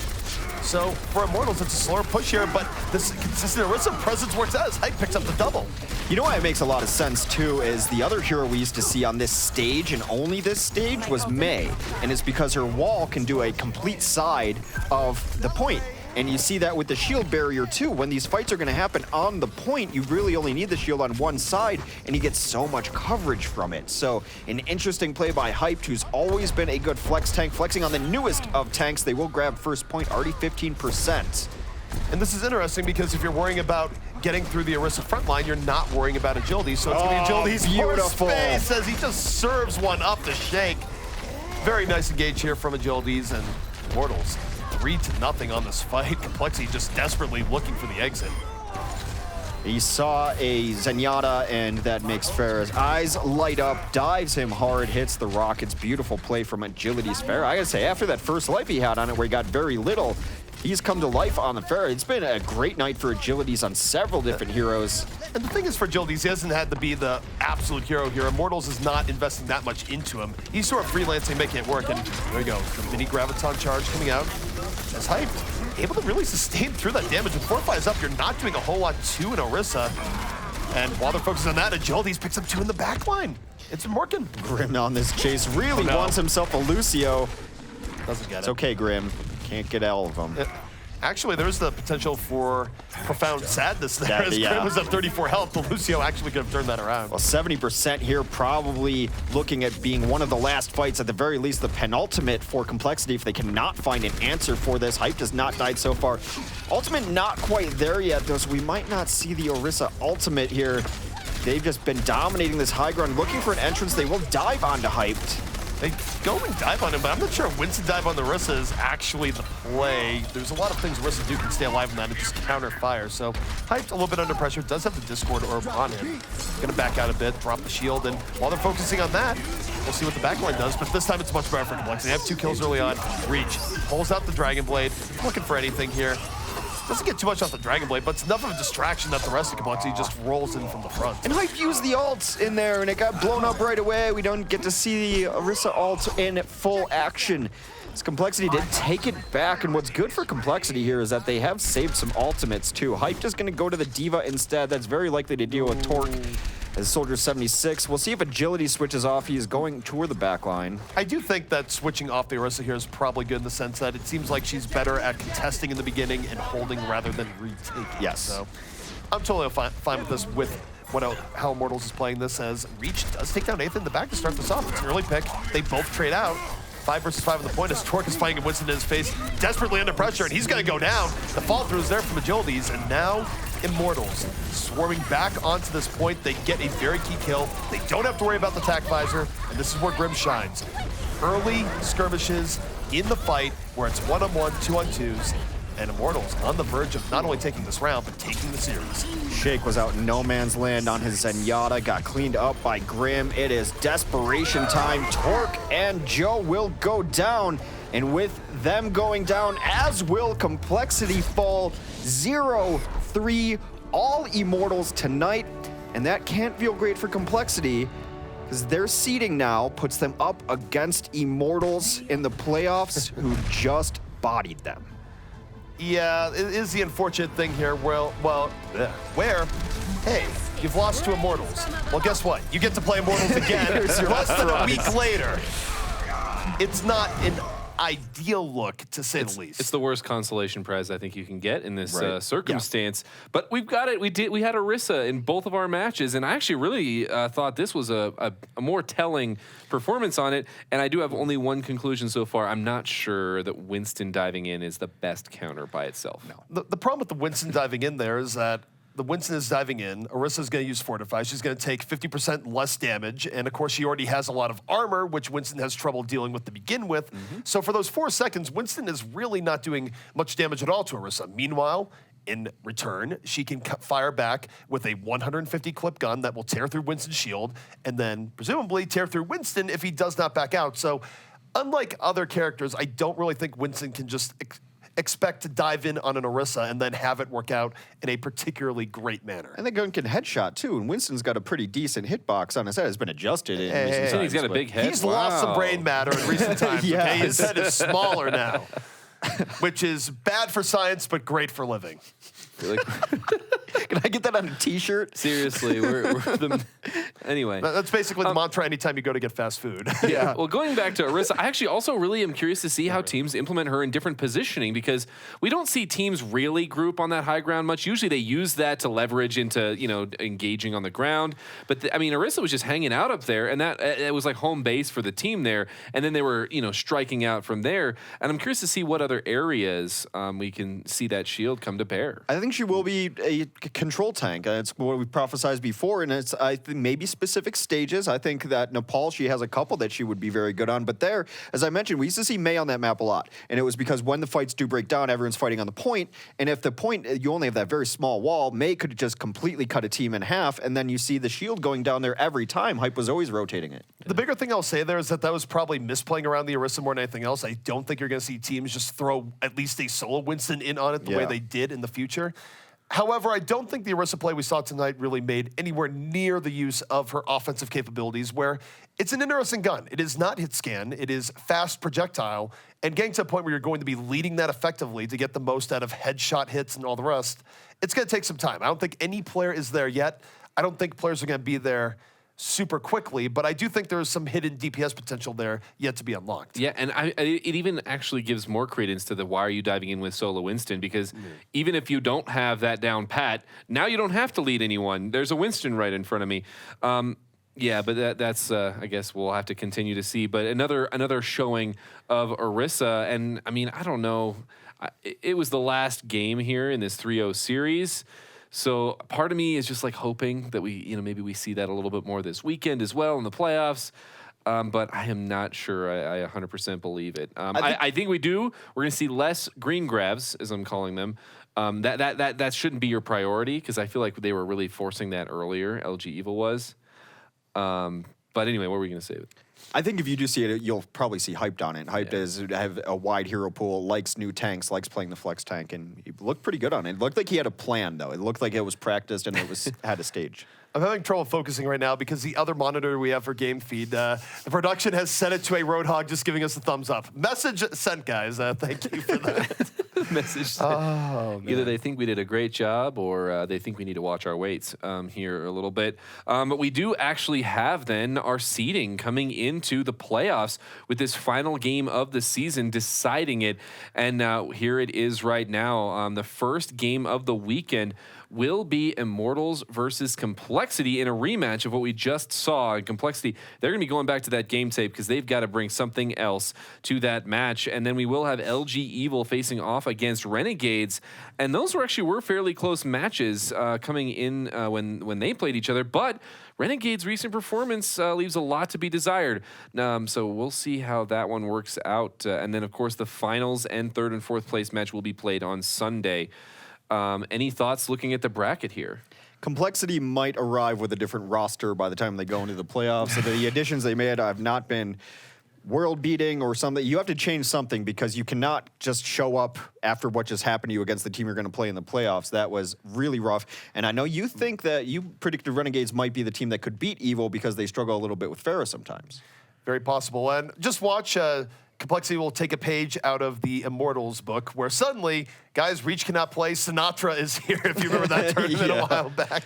S2: So for Immortals, it's a slower push here, but this consistent Orisa presence works out as Hype picks up the double.
S3: You know why it makes a lot of sense too is the other hero we used to see on this stage, and only this stage, was Mei. And it's because her wall can do a complete side of the point. And you see that with the shield barrier too. When these fights are going to happen on the point, you really only need the shield on one side, and you get so much coverage from it. So an interesting play by Hyped, who's always been a good flex tank, flexing on the newest of tanks. They will grab first point, already 15%.
S2: And this is interesting because if you're worrying about getting through the Orisa front line, you're not worrying about Agility. So it's going to be Agility's
S3: beautiful
S2: space as he just serves one up to Shake. Very nice engage here from Agilities, and Immortals 3-0 on this fight. compLexity just desperately looking for the exit.
S3: He saw a Zenyatta, and that makes Farah's eyes light up, dives him hard, hits the rockets. Beautiful play from Agility's Farah. I gotta say, after that first life he had on it where he got very little, he's come to life on the Farah. It's been a great night for Agilities on several different heroes.
S2: And the thing is for Agilities, he hasn't had to be the absolute hero here. Immortals is not investing that much into him. He's sort of freelancing, making it work, and there we go. The mini Graviton charge coming out. That's hyped. Able to really sustain through that damage. With 4-5s up, you're not doing a whole lot to an Orisa. And while they're focused on that, Agilities picks up 2 in the back line. It's been working.
S3: Grim on this chase really wants himself a Lucio.
S2: Doesn't get it.
S3: It's okay, Grim. Can't get all of them.
S2: Actually, there's the potential for profound sadness there. As Grim was at 34 health, the Lucio actually could have turned that around.
S3: Well, 70% here, probably looking at being one of the last fights, at the very least the penultimate for complexity if they cannot find an answer for this. Hype has not died so far. Ultimate not quite there yet, though, so we might not see the Orisa ultimate here. They've just been dominating this high ground, looking for an entrance. They will dive onto Hyped.
S2: They go and dive on him, but I'm not sure if Winston dive on the Orisa is actually the play. There's a lot of things Orisa do can stay alive in that and just counter fire. So Hyped a little bit under pressure, does have the Discord orb on him. Gonna back out a bit, drop the shield, and while they're focusing on that, we'll see what the backline does, but this time it's much better for complexity. They have 2 kills early on. Reach pulls out the Dragon Blade, looking for anything here. Doesn't get too much off the Dragon Blade, but it's enough of a distraction that the rest of complexity just rolls in from the front.
S3: And Hype used the ult in there, and it got blown up right away. We don't get to see the Orisa ult in full action. This complexity did take it back, and what's good for complexity here is that they have saved some ultimates too. Hype just gonna go to the D.Va instead. That's very likely to deal with Torque as Soldier 76. We'll see if Agility switches off. He is going toward the back line.
S2: I do think that switching off the Orisa here is probably good in the sense that it seems like she's better at contesting in the beginning and holding rather than retaking.
S3: Yes.
S2: So I'm totally fine with this, with how Immortals is playing this, as Reach does take down Nathan in the back to start this off. It's an early pick. They both trade out. 5 versus 5 on the point as Torque is fighting Winston in his face, desperately under pressure, and he's going to go down. The fall through is there from Agilities, and now Immortals swarming back onto this point. They get a very key kill. They don't have to worry about the tac visor, and this is where Grim shines. Early skirmishes in the fight where it's 1-on-1, 2-on-2s, and Immortals on the verge of not only taking this round, but taking the series.
S3: Shake was out in no man's land on his Zenyatta, got cleaned up by Grim. It is desperation time. Torque and Joe will go down, and with them going down, as will complexity fall, 0-3, all Immortals tonight, and that can't feel great for complexity, because their seeding now puts them up against Immortals in the playoffs, who just bodied them.
S2: Yeah, it is the unfortunate thing here. Where, hey, you've lost to Immortals. Well, guess what? You get to play Immortals again less than a week later. It's not an ideal look, to say the least.
S1: It's the worst consolation prize I think you can get in this circumstance. Yeah. But we've got it. We had Orisa in both of our matches, and I actually really thought this was a more telling performance on it. And I do have only one conclusion so far. I'm not sure that Winston diving in is the best counter by itself.
S2: No. The problem with the Winston diving in there is that the Winston is diving in. Orisa's going to use Fortify. She's going to take 50% less damage. And of course, she already has a lot of armor, which Winston has trouble dealing with to begin with. So for those 4 seconds, Winston is really not doing much damage at all to Orisa. Meanwhile, in return, she can fire back with a 150 clip gun that will tear through Winston's shield and then presumably tear through Winston if he does not back out. So unlike other characters, I don't really think Winston can just expect to dive in on an Orisa and then have it work out in a particularly great manner.
S3: And the gun can headshot too, and Winston's got a pretty decent hitbox on his head. It's been adjusted in recent times.
S1: He's got a big head.
S2: He's lost some brain matter in recent times.
S3: Yes.
S2: Okay? His head is smaller now, which is bad for science but great for living.
S3: Can I get that on a t-shirt?
S1: Seriously, anyway.
S2: That's basically the mantra anytime you go to get fast food.
S1: Yeah. Well, going back to Orisa, I actually also really am curious to see how teams implement her in different positioning, because we don't see teams really group on that high ground much. Usually they use that to leverage into, engaging on the ground. But Orisa was just hanging out up there, and that it was like home base for the team there. And then they were, striking out from there. And I'm curious to see what other areas we can see that shield come to bear.
S3: I think she will be control tank. It's what we prophesized before, and it's I think maybe specific stages. I think that Nepal, she has a couple that she would be very good on. But there, as I mentioned, we used to see Mei on that map a lot, and it was because when the fights do break down, everyone's fighting on the point, and if the point, you only have that very small wall, Mei could just completely cut a team in half, and then you see the shield going down there every time. Hype was always rotating it.
S2: The bigger thing I'll say there is that was probably misplaying around the Orisa more than anything else. I don't think you're going to see teams just throw at least a solo Winston in on it the way they did in the future. However, I don't think the Orisa play we saw tonight really made anywhere near the use of her offensive capabilities, where it's an interesting gun. It is not hit scan. It is fast projectile. And getting to a point where you're going to be leading that effectively to get the most out of headshot hits and all the rest, it's going to take some time. I don't think any player is there yet. I don't think players are going to be there super quickly, but I do think there's some hidden DPS potential there yet to be unlocked.
S1: Yeah, and it even actually gives more credence to the why are you diving in with solo Winston, because even if you don't have that down pat, now you don't have to lead anyone. There's a Winston right in front of me. Yeah, but that's I guess we'll have to continue to see. But another showing of Orisa, and I mean, I don't know. It was the last game here in this 3-0 series. So part of me is just like hoping that we, maybe we see that a little bit more this weekend as well in the playoffs. But I am not sure I 100% believe it. I think we do. We're going to see less green grabs, as I'm calling them. That shouldn't be your priority, because I feel like they were really forcing that earlier. LG Evil was. But anyway, what were we going to say?
S3: I think if you do see it, you'll probably see Hyped on it. Hyped is have a wide hero pool, likes new tanks, likes playing the flex tank, and he looked pretty good on it. It looked like he had a plan, though. It looked like it was practiced and it was had a stage.
S2: I'm having trouble focusing right now because the other monitor we have for game feed, the production has set it to a Roadhog just giving us a thumbs up. Message sent, guys. Thank you for that.
S1: Message sent.
S2: Oh, man.
S1: Either they think we did a great job or they think we need to watch our weights here a little bit. But we do actually have then our seeding coming into the playoffs with this final game of the season deciding it. And here it is right now. The first game of the weekend will be Immortals versus compLexity in a rematch of what we just saw. And compLexity, they're going to be going back to that game tape because they've got to bring something else to that match. And then we will have LG Evil facing off against Renegades. And those were fairly close matches coming in when they played each other. But Renegades' recent performance leaves a lot to be desired. So we'll see how that one works out. And then, of course, the finals and third and fourth place match will be played on Sunday. Any thoughts looking at the bracket here?
S3: compLexity might arrive with a different roster by the time they go into the playoffs. So the additions they made have not been world-beating or something. You have to change something because you cannot just show up after what just happened to you against the team you're going to play in the playoffs. That was really rough. And I know you think that you predicted Renegades might be the team that could beat Evil because they struggle a little bit with Pharah sometimes.
S2: Very possible. And just watch... compLexity will take a page out of the Immortals book where suddenly, guys, Reach cannot play. Sinatra is here, if you remember that tournament a while back.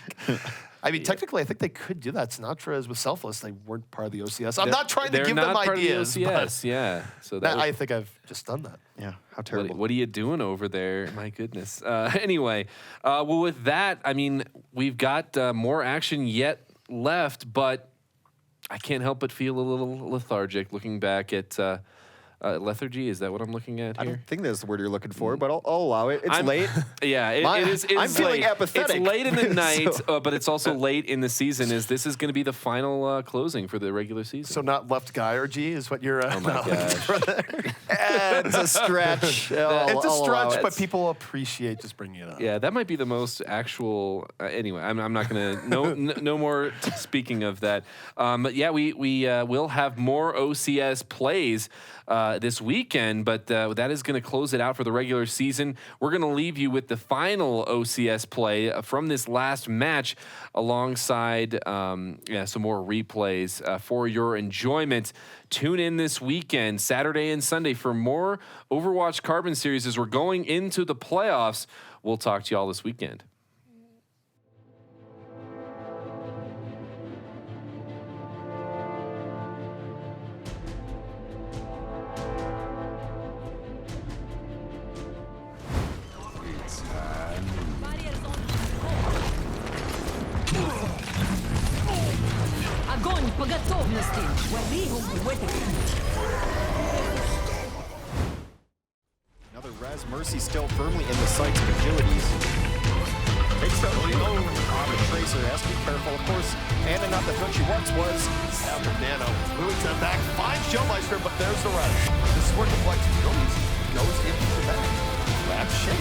S2: I mean, technically, I think they could do that. Sinatra is with Selfless. They weren't part of the OCS. I'm not trying to give them ideas.
S1: The OCS, yeah. So that
S2: I think I've just done that.
S3: Yeah, how terrible.
S1: What are you doing over there? My goodness. Anyway, well, with that, I mean, we've got more action yet left, but I can't help but feel a little lethargic looking back at... lethargy, is that what I'm looking at here?
S3: I don't think that's the word you're looking for, but I'll allow it. It's late.
S1: Yeah, it is.
S3: I'm feeling apathetic.
S1: It's late in the night, but it's also late in the season. This is going to be the final closing for the regular season.
S2: So not left guy or G is what you're
S1: oh my gosh.
S3: It's a stretch.
S2: It's a stretch, but people appreciate just bringing it up.
S1: Yeah, that might be the most actual. Anyway, I'm not going to. No more speaking of that. But yeah, we will have more OCS plays this weekend, but that is going to close it out for the regular season. We're going to leave you with the final OCS play from this last match alongside some more replays for your enjoyment. Tune in this weekend, Saturday and Sunday, for more Overwatch Carbon Series as we're going into the playoffs. We'll talk to you all this weekend.
S4: Огонь по готовности!
S3: Another Res Mercy still firmly in the sights of agilities. Takes the lead on the Tracer. Has to be careful, of course. Anna, not that what she once was.
S2: After Nano, moving to the back, finds Showmeister, but there's the rush. This is where compLexity goes into the back. Lab shape.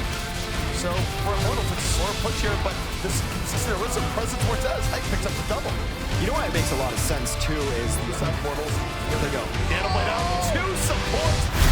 S2: So for Immortals, it's a slower push here, but this consistent Arisen presence Cortez, Heck picks up the double.
S3: You know what makes a lot of sense, too, is
S2: Immortals, here they go. Nano blade out, 2 support.